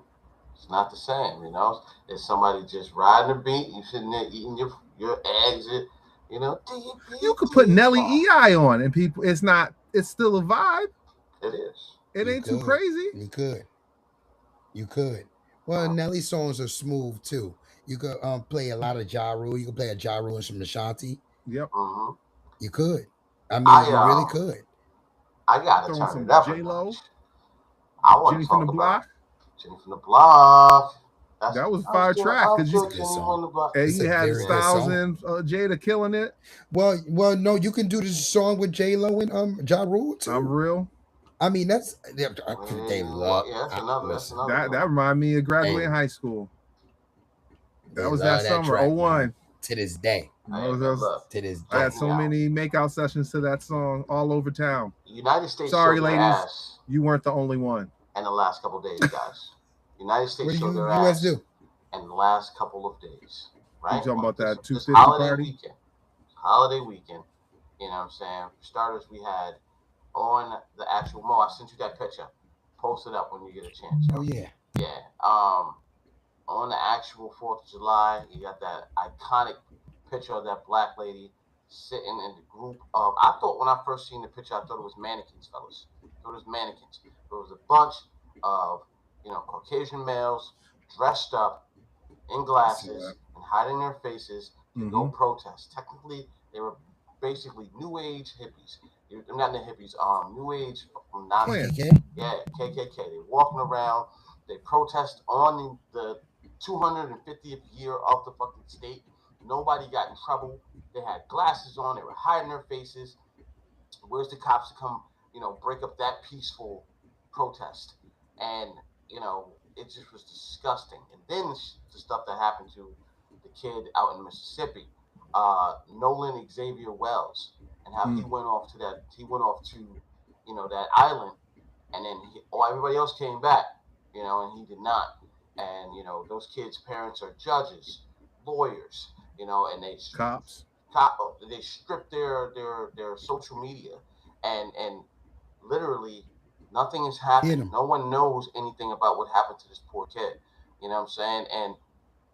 It's not the same, you know. It's somebody just riding the beat. You sitting there eating your eggs. You know. You could put Nelly EI on and people it's still a vibe. It is. It You ain't too could. crazy. You could. Well, Nelly songs are smooth too. You could play a lot of Ja Rule. You could play a Ja Rule and some Ashanti. Yep. Mm-hmm. You could. I mean, you really could. I gotta Throwing turn some it up. J-Lo. I want Jenny to from talk the about Block. Jenny from the Block. That was a fire track, 'cause you- Jenny from the Block. And It's he a had very good Styles song. and Jada killing it. Well, no, you can do this song with J Lo and Ja Rule too. I'm real. I mean, they love. Yeah, that's another. That's listen, another. That reminded me of graduating Hey. high school. they That was love that summer, track, 01. to this day. That was- To this I day. had so many makeout sessions to that song all over town. United States Sorry, showed their ladies. ass You weren't the only one. in the last couple of days, guys. United What States do showed you their US ass do? in the last couple of days. Right? talking about that This 250 holiday party? weekend. Holiday weekend. You know what I'm saying? For starters, we had on the actual Mo. I sent you that picture. Post it up when you get a chance. Oh yeah. Yeah. On the actual 4th of July, you got that iconic picture of that black lady sitting in the group of. I thought when I first seen the picture, I thought it was mannequins, fellas. I thought it was mannequins. There was a bunch of Caucasian males dressed up in glasses and hiding their faces to go protest. Technically, they were basically New Age hippies. They're not the hippies. New Age from Nazi. KKK. Yeah, KKK. They're walking around. They protest on the 250th year of the fucking state. Nobody got in trouble. They had glasses on. They were hiding their faces. Where's the cops to come, break up that peaceful protest? And, it just was disgusting. And then the stuff that happened to the kid out in Mississippi, Nolan Xavier Wells, and how he went off to that island, and then everybody else came back, and he did not. And those kids' parents are judges, lawyers, and Cops. they stripped their social media, and literally nothing is happening. No one knows anything about what happened to this poor kid. You know what I'm saying? And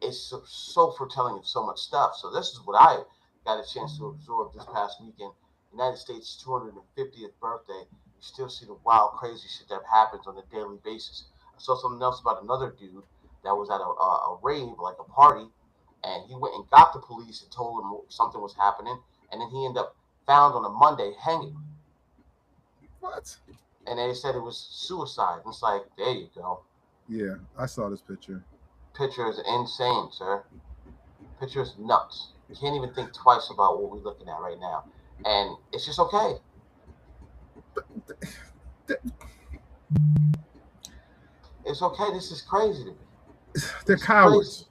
it's so foretelling of so much stuff. So this is what I got a chance to absorb this past weekend. United States' 250th birthday. You still see the wild, crazy shit that happens on a daily basis. I saw something else about another dude that was at a rave, like a party, and he went and got the police and told them something was happening, and then he ended up found on a Monday hanging. What? And they said it was suicide. It's like, there you go. Yeah, I saw this picture. Picture is insane, sir. Picture is nuts. You can't even think twice about what we're looking at right now. And it's just okay. It's okay. This is crazy to me. They're cowards.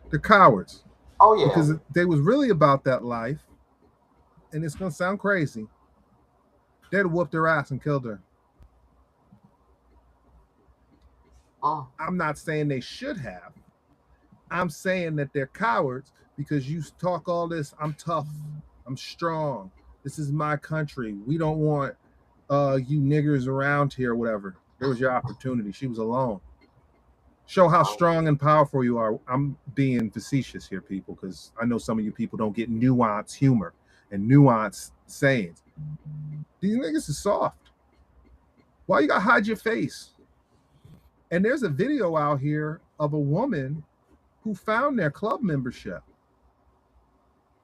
They're cowards. Oh, yeah. Because they was really about that life, and it's going to sound crazy. They'd have whooped her ass and killed her. I'm not saying they should have. I'm saying that they're cowards because you talk all this, I'm tough, I'm strong, this is my country, we don't want you niggers around here, whatever. There was your opportunity. She was alone. Show how strong and powerful you are. I'm being facetious here, people, because I know some of you people don't get nuanced humor and nuanced sayings. These niggas is soft. Why you gotta hide your face? And there's a video out here of a woman who found their club membership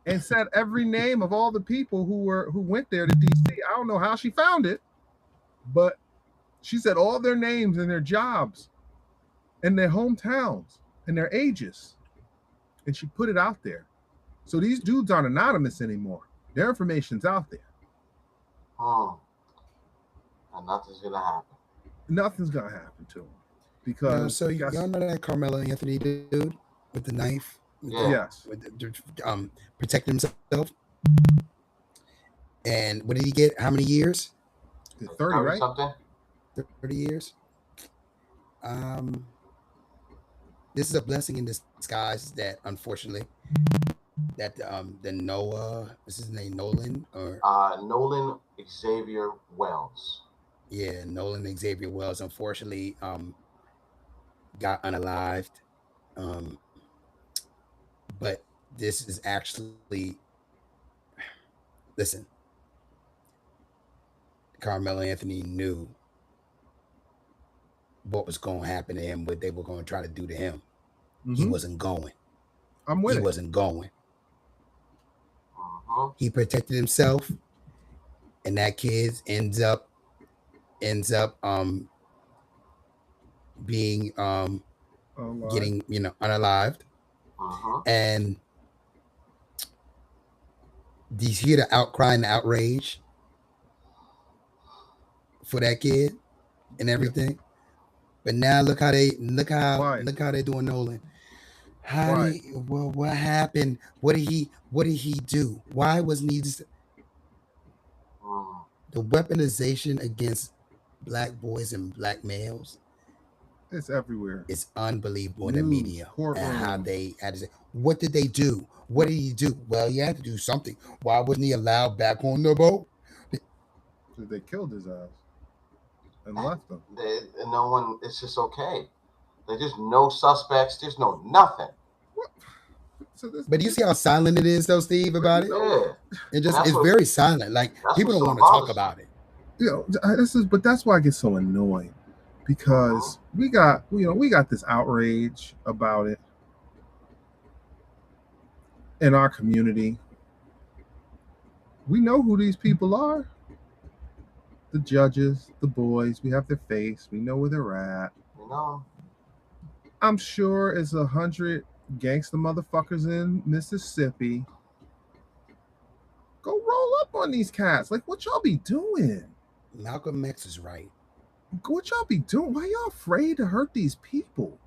and said every name of all the people who went there to DC. I don't know how she found it, but she said all their names and their jobs and their hometowns and their ages. And she put it out there. So these dudes aren't anonymous anymore. Their information's out there. And nothing's going to happen. Nothing's going to happen to them. Because so y'all know that Carmelo Anthony dude with the knife? Yes. Protect himself. And what did he get? How many years? 30, right? Something. 30 years. This is a blessing in disguise that, unfortunately, that the Noah, what's his name, Nolan? Nolan Xavier Wells. Yeah, Nolan Xavier Wells, unfortunately, got unalived. But this is actually, listen, Carmelo Anthony knew what was going to happen to him, what they were going to try to do to him. Mm-hmm. He wasn't going. He wasn't going. He protected himself, and that kid ends up being getting unalived. And do you hear the outcry and the outrage for that kid and everything? But now look how they're doing Nolan. What happened? What did he do? Why wasn't he just the weaponization against black boys and black males? It's everywhere. It's unbelievable in the media and how they had to say, what did they do? What did he do? Well, he had to do something. Why wasn't he allowed back on the boat? They killed his ass and left him. No one. It's just okay. There's no suspects. There's no nothing. But you see how silent it is, though, Steve, about it? Yeah. It's very silent. Like, people don't want to talk about it. But that's why I get so annoyed. Because we got this outrage about it in our community. We know who these people are. The judges, the boys, we have their face. We know where they're at. I'm sure it's 100 gangster motherfuckers in Mississippi. Go roll up on these cats. Like, what y'all be doing? Malcolm X is right. What y'all be doing? Why y'all afraid to hurt these people?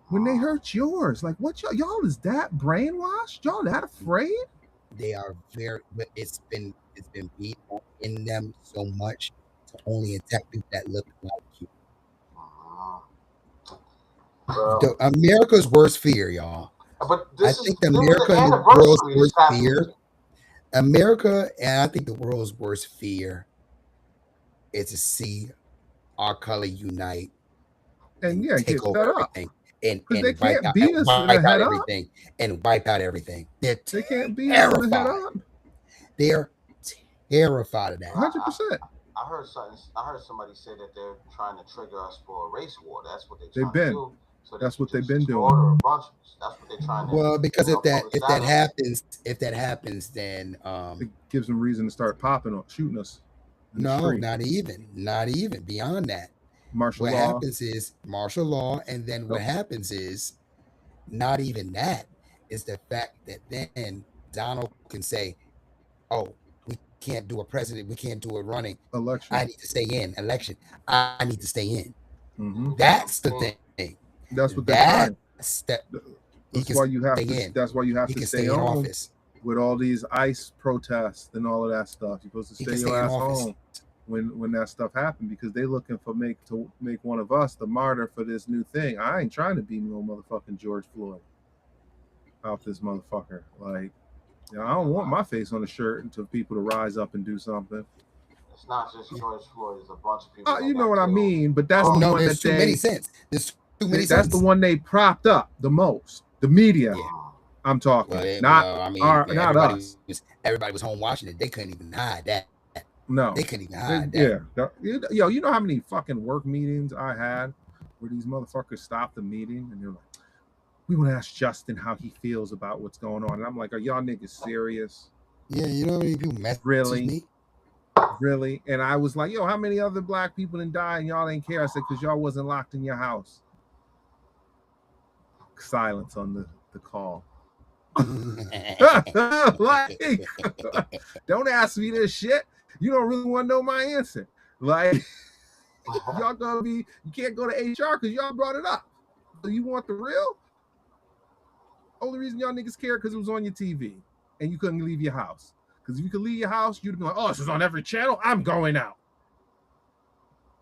when they hurt yours. Like, what y'all is that brainwashed? Y'all that afraid? They are very, but it's been beat in them so much to only attack people that look like you. Well, America's worst fear, y'all. but I think America and the world's worst fear. America and I think the world's worst fear is to see our color unite And take get over fed everything. up. And they can't beat us in the head up. And wipe out everything. They can't beat us in the head up. They're terrified of that. 100%. I heard something. I heard somebody say that they're trying to trigger us for a race war. That's what they've been. To do. So that's what they've been doing. A bunch of us. That's what they're trying to. Well, because if that happens, then it gives them reason to start shooting us. No, not even beyond that. Martial law. Happens is martial law, and then what happens is not even that. Is the fact that then Donald can say, "Oh, we can't do a president. We can't do a running election. I need to stay in election. I need to stay in." Mm-hmm. That's the thing. That's what that's why you have to. That's why you have to stay in office with all these ICE protests and all of that stuff. You're supposed to stay your ass home when that stuff happened, because they looking for make one of us the martyr for this new thing. I ain't trying to be no motherfucking George Floyd out this motherfucker. Like, I don't want my face on a shirt until people to rise up and do something. It's not just George Floyd. There's a bunch of people. You know what I mean? But that's the one that too many sense. There's too many that's the one they propped up the most. The media. Yeah. I'm talking. Not us. Everybody was home watching it. They couldn't even hide that. No. They couldn't even hide that. Yeah. Yo, you know how many fucking work meetings I had where these motherfuckers stopped the meeting and they're like, we want to ask Justin how he feels about what's going on. And I'm like, are y'all niggas serious? Yeah, you know how many people really? Me? Really? And I was like, yo, how many other black people didn't die and y'all ain't care? I said, because y'all wasn't locked in your house. Silence on the call. Like, don't ask me this shit. You don't really want to know my answer. Like, y'all you can't go to HR because y'all brought it up. So you want the real? Only reason y'all niggas care because it was on your TV and you couldn't leave your house. Because if you could leave your house, you'd be like, oh, this is on every channel. I'm going out.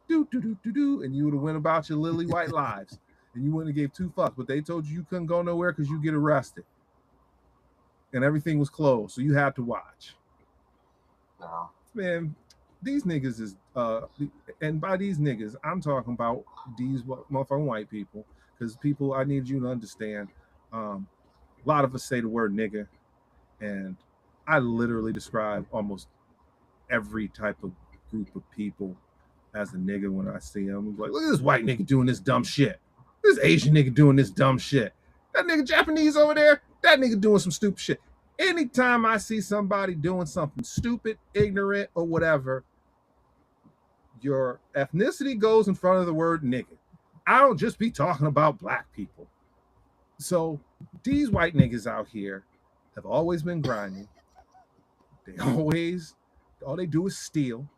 And you would have went about your lily white lives. And you wouldn't have gave two fucks. But they told you couldn't go nowhere because you get arrested. And everything was closed. So you had to watch. No. Man, these niggas is, and by these niggas, I'm talking about these motherfucking white people. Because people, I need you to understand, a lot of us say the word nigga. And I literally describe almost every type of group of people as a nigga when I see them. I'm like, look at this white nigga doing this dumb shit. This Asian nigga doing this dumb shit. That nigga Japanese over there, that nigga doing some stupid shit. Anytime I see somebody doing something stupid, ignorant, or whatever, your ethnicity goes in front of the word nigga. I don't just be talking about black people. So these white niggas out here have always been grinding. All they do is steal.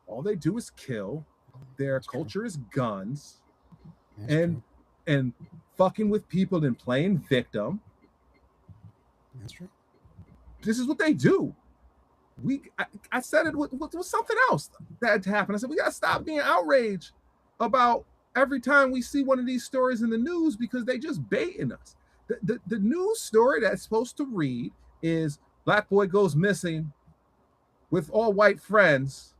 All they do is kill. Their culture is guns. And fucking with people and playing victim. That's true. This is what they do. I said it with something else that happened. I said, we got to stop being outraged about every time we see one of these stories in the news because they just baiting us. The news story that's supposed to read is black boy goes missing with all white friends,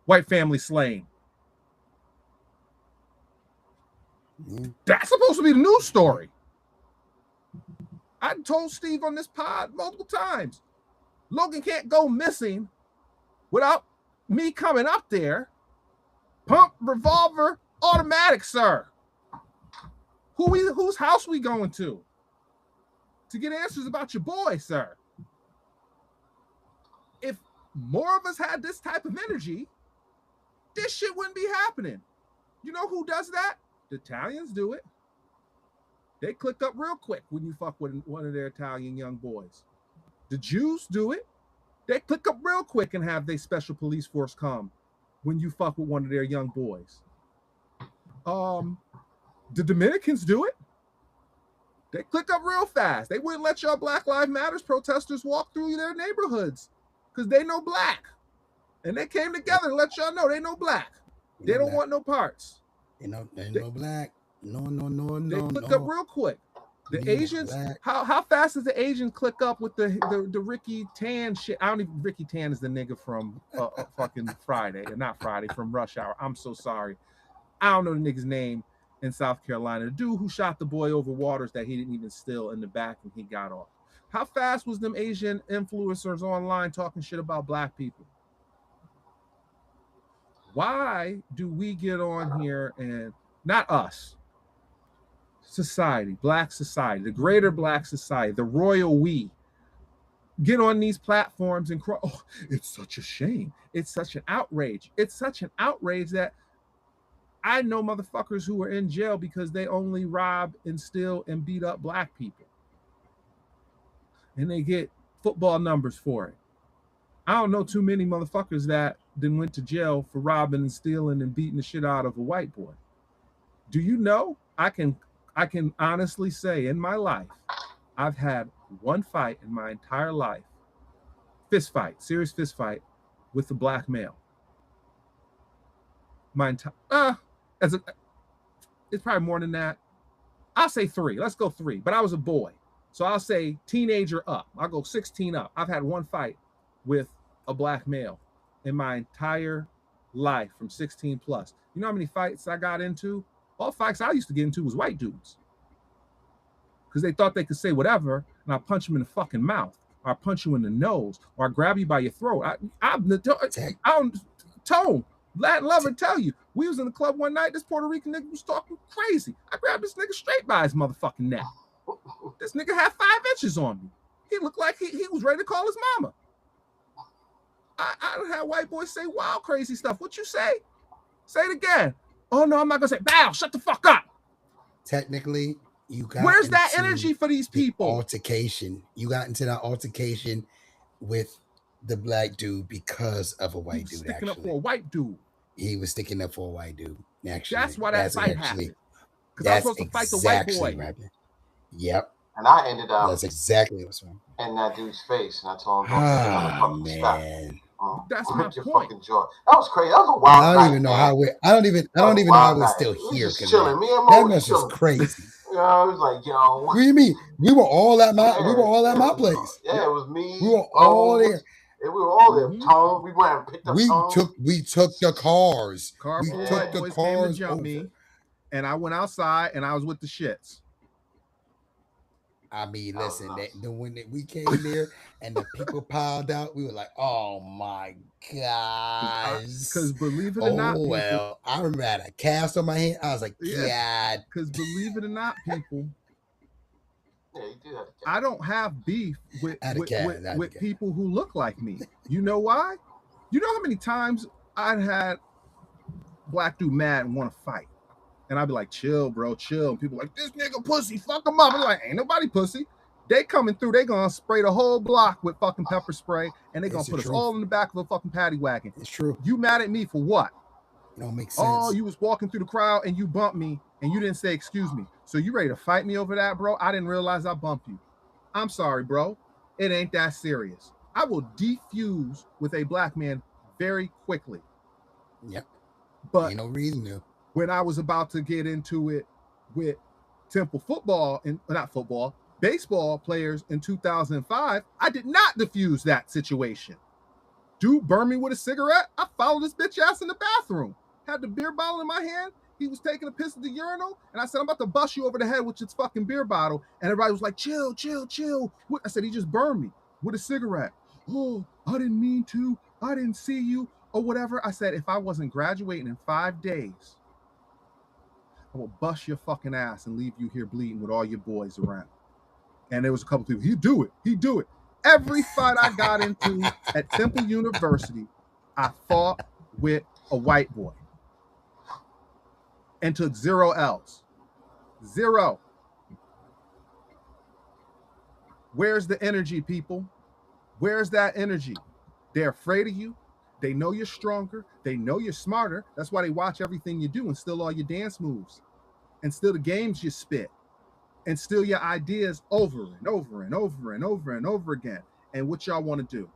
white family slain. That's supposed to be the news story. I told Steve on this pod multiple times, Logan can't go missing without me coming up there. Pump, revolver, automatic, sir. Whose house we going to get answers about your boy, sir? If more of us had this type of energy, this shit wouldn't be happening. You know who does that? The Italians do it. They click up real quick when you fuck with one of their Italian young boys. The Jews do it. They click up real quick and have their special police force come when you fuck with one of their young boys. The Dominicans do it. They click up real fast. They wouldn't let y'all Black Lives Matters protesters walk through their neighborhoods because they know black. And they came together to let y'all know they know black. They don't want no parts. They know black. No. They click up real quick. The Asians, how fast does the Asians click up with the Ricky Tan shit? I don't even, Ricky Tan is the nigga from fucking Friday, or not Friday, from Rush Hour. I'm so sorry. I don't know the nigga's name in South Carolina. The dude who shot the boy over waters that he didn't even steal in the back and he got off. How fast was them Asian influencers online talking shit about black people? Why do we get on here and, not us, society, black society, the greater black society, the royal we, get on these platforms and cry, oh, it's such a shame. It's such an outrage. It's such an outrage that I know motherfuckers who are in jail because they only rob and steal and beat up black people. And they get football numbers for it. I don't know too many motherfuckers that then went to jail for robbing and stealing and beating the shit out of a white boy. Do you know? I can honestly say in my life, I've had one fight in my entire life, fist fight, serious fist fight with a black male. My entire, it's probably more than that. I'll say 3. Let's go 3. But I was a boy, so I'll say teenager up. I'll go 16 up. I've had one fight with a black male in my entire life from 16 plus. You know how many fights I got into? All fights I used to get into was white dudes. Because they thought they could say whatever, and I punch them in the fucking mouth, or I punch you in the nose, or I grab you by your throat. Tone, Latin lover, tell you, we was in the club one night, this Puerto Rican nigga was talking crazy. I grabbed this nigga straight by his motherfucking neck. This nigga had 5 inches on me. He looked like he was ready to call his mama. I don't have white boys say wild, crazy stuff. What you say? Say it again. Oh, no, I'm not going to say, bow, shut the fuck up. Technically, you got where's that energy for these people? Altercation. You got into that altercation with the black dude because of a white dude. Sticking up for a white dude. He was sticking up for a white dude. Actually, that's why that fight happened. Because I was supposed to fight the white boy. Right. Yep. And I ended up. That's exactly what's wrong. In that dude's face, and I told him, "Oh man, that's my your point." Fucking jaw. That was crazy. That was a wild. I don't even know how we. I don't even know how we're still here. Chilling. Me and Mo was just crazy. I was like, yo. What do you mean? We were all at my. We were all at my place. Yeah, it was me. We were all there. And we were all there. Tone. We went and picked up. We took the cars. We took the cars. Jump me, and I went outside and I was with the shits. I mean, listen, when we came there and the people piled out, we were like, oh my gosh. Because believe it or not, people, well, I remember I had a cast on my hand. I was like, God. Because believe it or not, people, yeah, you did have a I don't have beef with people who look like me. You know why? You know how many times I'd had black dude mad and want to fight? And I'd be like, chill, bro, chill. And people like, this nigga pussy, fuck him up. I'm like, ain't nobody pussy. They coming through, they gonna spray the whole block with fucking pepper spray, and they gonna put us all in the back of a fucking paddy wagon. It's true. You mad at me for what? It don't make sense. Oh, you was walking through the crowd and you bumped me and you didn't say excuse me. So you ready to fight me over that, bro? I didn't realize I bumped you. I'm sorry, bro. It ain't that serious. I will defuse with a black man very quickly. Yep. But ain't no reason to. When I was about to get into it with Temple football and not football, baseball players in 2005, I did not diffuse that situation. Dude burned me with a cigarette. I followed this bitch ass in the bathroom. Had the beer bottle in my hand. He was taking a piss at the urinal, and I said, I'm about to bust you over the head with this fucking beer bottle. And everybody was like, chill, chill, chill. I said, he just burned me with a cigarette. Oh, I didn't mean to. I didn't see you or whatever. I said, if I wasn't graduating in 5 days, I will bust your fucking ass and leave you here bleeding with all your boys around. And there was a couple people, he'd do it. Every fight I got into at Temple University, I fought with a white boy and took 0 L's. 0. Where's the energy, people? Where's that energy? They're afraid of you. They know you're stronger. They know you're smarter. That's why they watch everything you do and steal all your dance moves and steal the games you spit and steal your ideas over and over and over and over and over again. And what y'all want to do?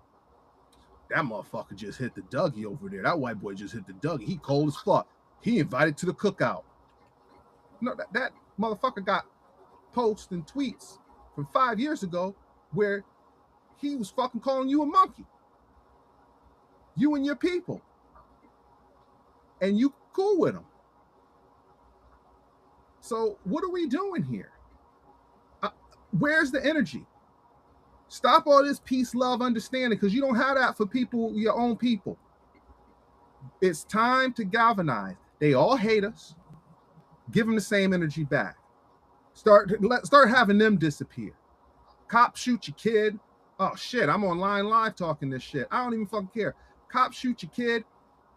That motherfucker just hit the Dougie over there. That white boy just hit the Dougie. He cold as fuck. He invited to the cookout. No, that motherfucker got posts and tweets from 5 years ago where he was fucking calling you a monkey. You and your people. And you cool with him. So what are we doing here? Where's the energy? Stop all this peace, love, understanding, because you don't have that for people, your own people. It's time to galvanize. They all hate us. Give them the same energy back. Start having them disappear. Cop shoot your kid. Oh shit, I'm online live talking this shit. I don't even fucking care. Cop shoot your kid.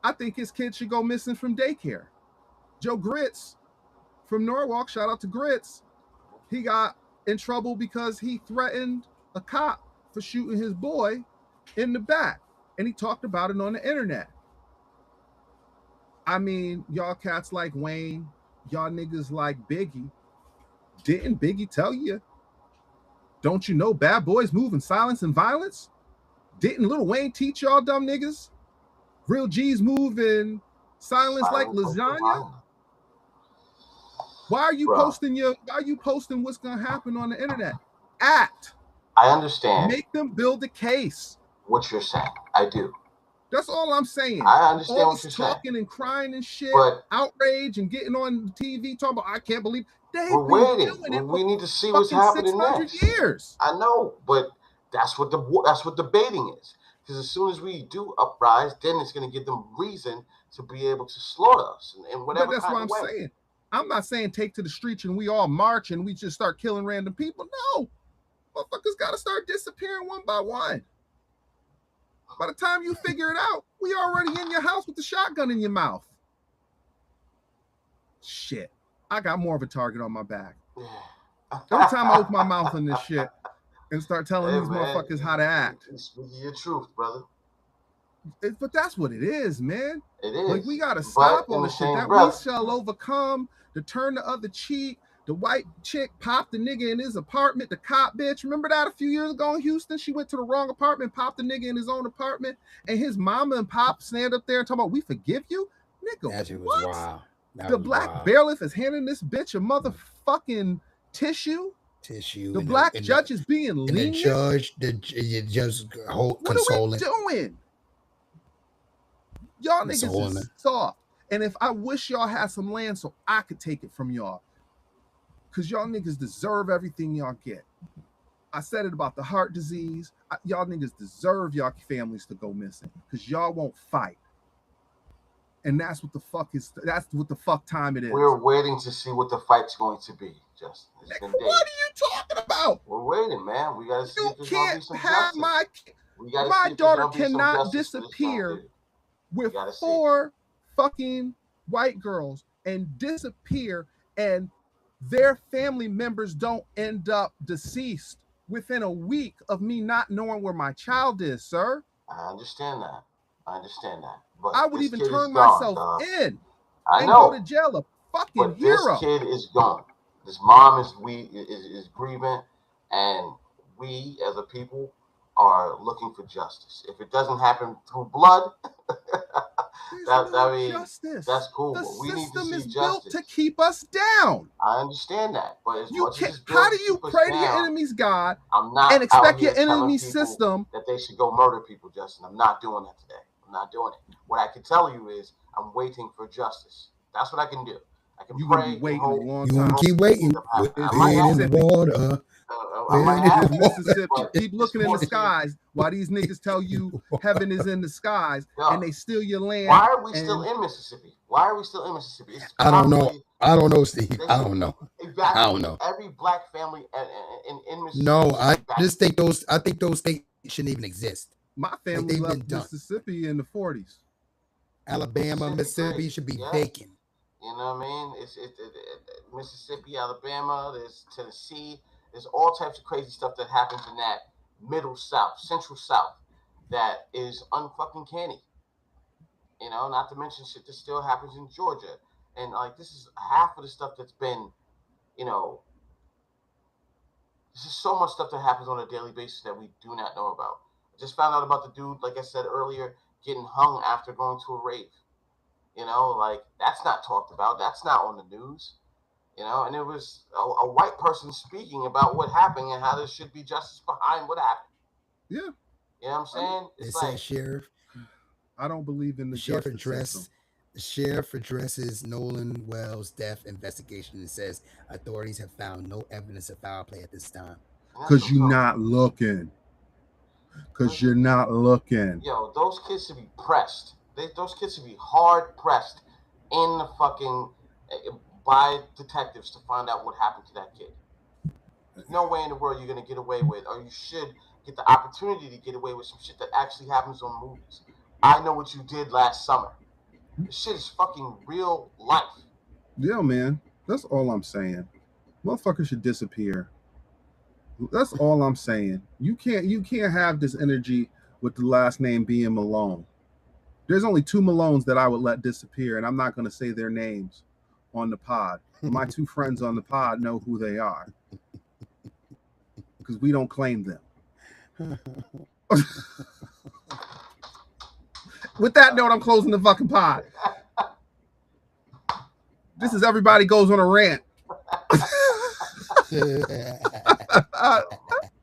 I think his kid should go missing from daycare. Joe Grits from Norwalk, shout out to Grits. He got in trouble because he threatened a cop for shooting his boy in the back. And he talked about it on the internet. I mean, y'all cats like Wayne, y'all niggas like Biggie. Didn't Biggie tell you? Don't you know bad boys move in silence and violence? Didn't Lil Wayne teach y'all dumb niggas? Real G's move in silence like lasagna? Why are you posting what's gonna happen on the internet? Act. I understand. Make them build a case. What you're saying. I do. That's all I'm saying. I understand all what you're talking saying. And crying and shit, but outrage and getting on TV talking about I can't believe we're waiting. We need to see what's happening next. Years. I know, but that's what debating is. Because as soon as we do uprise, then it's going to give them reason to be able to slaughter us in whatever. But that's what I'm saying. I'm not saying take to the streets and we all march and we just start killing random people. No, motherfuckers got to start disappearing one by one. By the time you figure it out, we already in your house with the shotgun in your mouth. Shit. I got more of a target on my back. Every time I open my mouth on this shit and start telling these motherfuckers how to act. Speaking your truth, brother. But that's what it is, man. It is. Like, we got to stop all the shit. That we shall overcome, to turn the other cheek. The white chick popped the nigga in his apartment, the cop bitch. Remember that a few years ago in Houston? She went to the wrong apartment, popped the nigga in his own apartment, and his mama and pop stand up there and talk about, we forgive you? Nigga, that shit was wild. The black bailiff is handing this bitch a motherfucking tissue. The black judge is being lenient. The judge consoling. What are we doing? Y'all niggas is soft. And if I wish y'all had some land so I could take it from y'all. Because y'all niggas deserve everything y'all get. I said it about the heart disease. Y'all niggas deserve y'all families to go missing. Because y'all won't fight. And that's what the fuck time it is. We're waiting to see what the fight's going to be, Justin. What are you talking about? We're waiting, man. We gotta see if there's gonna be some justice. My daughter cannot disappear with 4 fucking white girls and disappear, and their family members don't end up deceased within a week of me not knowing where my child is, sir. I understand that. But I would even turn myself in and go to jail. A fucking hero. This kid is gone. This mom is grieving, and we as a people are looking for justice. If it doesn't happen through blood, justice. That's cool. The but we need to system see is justice built to keep us down. I understand that, but as much as how do you pray to your enemy's God I'm not and expect your enemy's system that they should go murder people, Justin? I'm not doing that today. I'm not doing it. What I can tell you is I'm waiting for justice. That's what I can do. I can pray. You waiting a long time. You gonna keep waiting. In the water. Mississippi. Keep looking in the skies while these niggas tell you heaven is in the skies, and they steal your land. Why are we still in Mississippi? I don't know, Steve. I don't know. Exactly. I don't know. Every black family in Mississippi. No, I think those states shouldn't even exist. My family left Mississippi in the 40s. Alabama, Mississippi should be vacant. You know what I mean? It's Mississippi, Alabama, there's Tennessee. There's all types of crazy stuff that happens in that middle South, central South, that is unfucking canny. You know, not to mention shit that still happens in Georgia. And like, this is half of the stuff that's been, you know, There's just so much stuff that happens on a daily basis that we do not know about. I just found out about the dude, like I said earlier, getting hung after going to a rave. Like that's not talked about. That's not on the news. And it was a white person speaking about what happened and how there should be justice behind what happened. Yeah. You know what I'm saying? It says sheriff. I don't believe in the sheriff justice system. The sheriff addresses Nolan Wells' death investigation and says authorities have found no evidence of foul play at this time. Because you're not looking. Because you're not looking. Yo, those kids should be pressed. Those kids should be hard pressed in the fucking by detectives to find out what happened to that kid. There's no way in the world you're gonna get away with, or you should get the opportunity to get away with some shit that actually happens on movies. I Know What You Did Last Summer. This shit is fucking real life. Yeah, man. That's all I'm saying. Motherfuckers should disappear. That's all I'm saying. You can't have this energy with the last name being Malone. There's only 2 Malones that I would let disappear, and I'm not going to say their names on the pod. My 2 friends on the pod know who they are because we don't claim them. With that note, I'm closing the fucking pod. This is Everybody Goes on a Rant.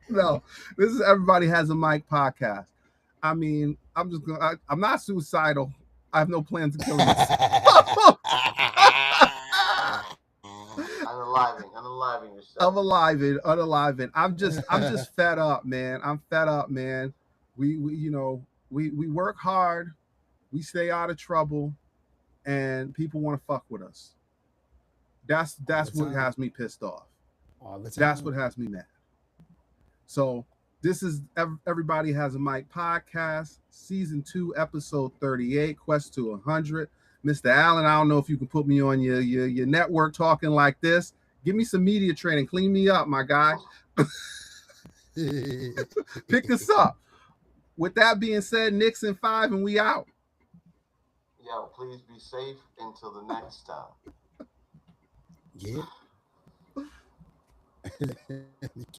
No, this is Everybody Has a Mic podcast. I mean, I'm not suicidal. I have no plans to kill myself. Unaliving yourself. Unaliving. I'm just fed up, man. I'm fed up, man. We work hard, we stay out of trouble, and people want to fuck with us. That's what has me pissed off. That's what has me mad. So this is Everybody Has a Mic podcast, season 2, episode 38, quest to 100. Mr. Allen, I don't know if you can put me on your network talking like this. Give me some media training. Clean me up, my guy. Pick us up. With that being said, Nixon 5, and we out. Yo, please be safe until the next time. Yeah.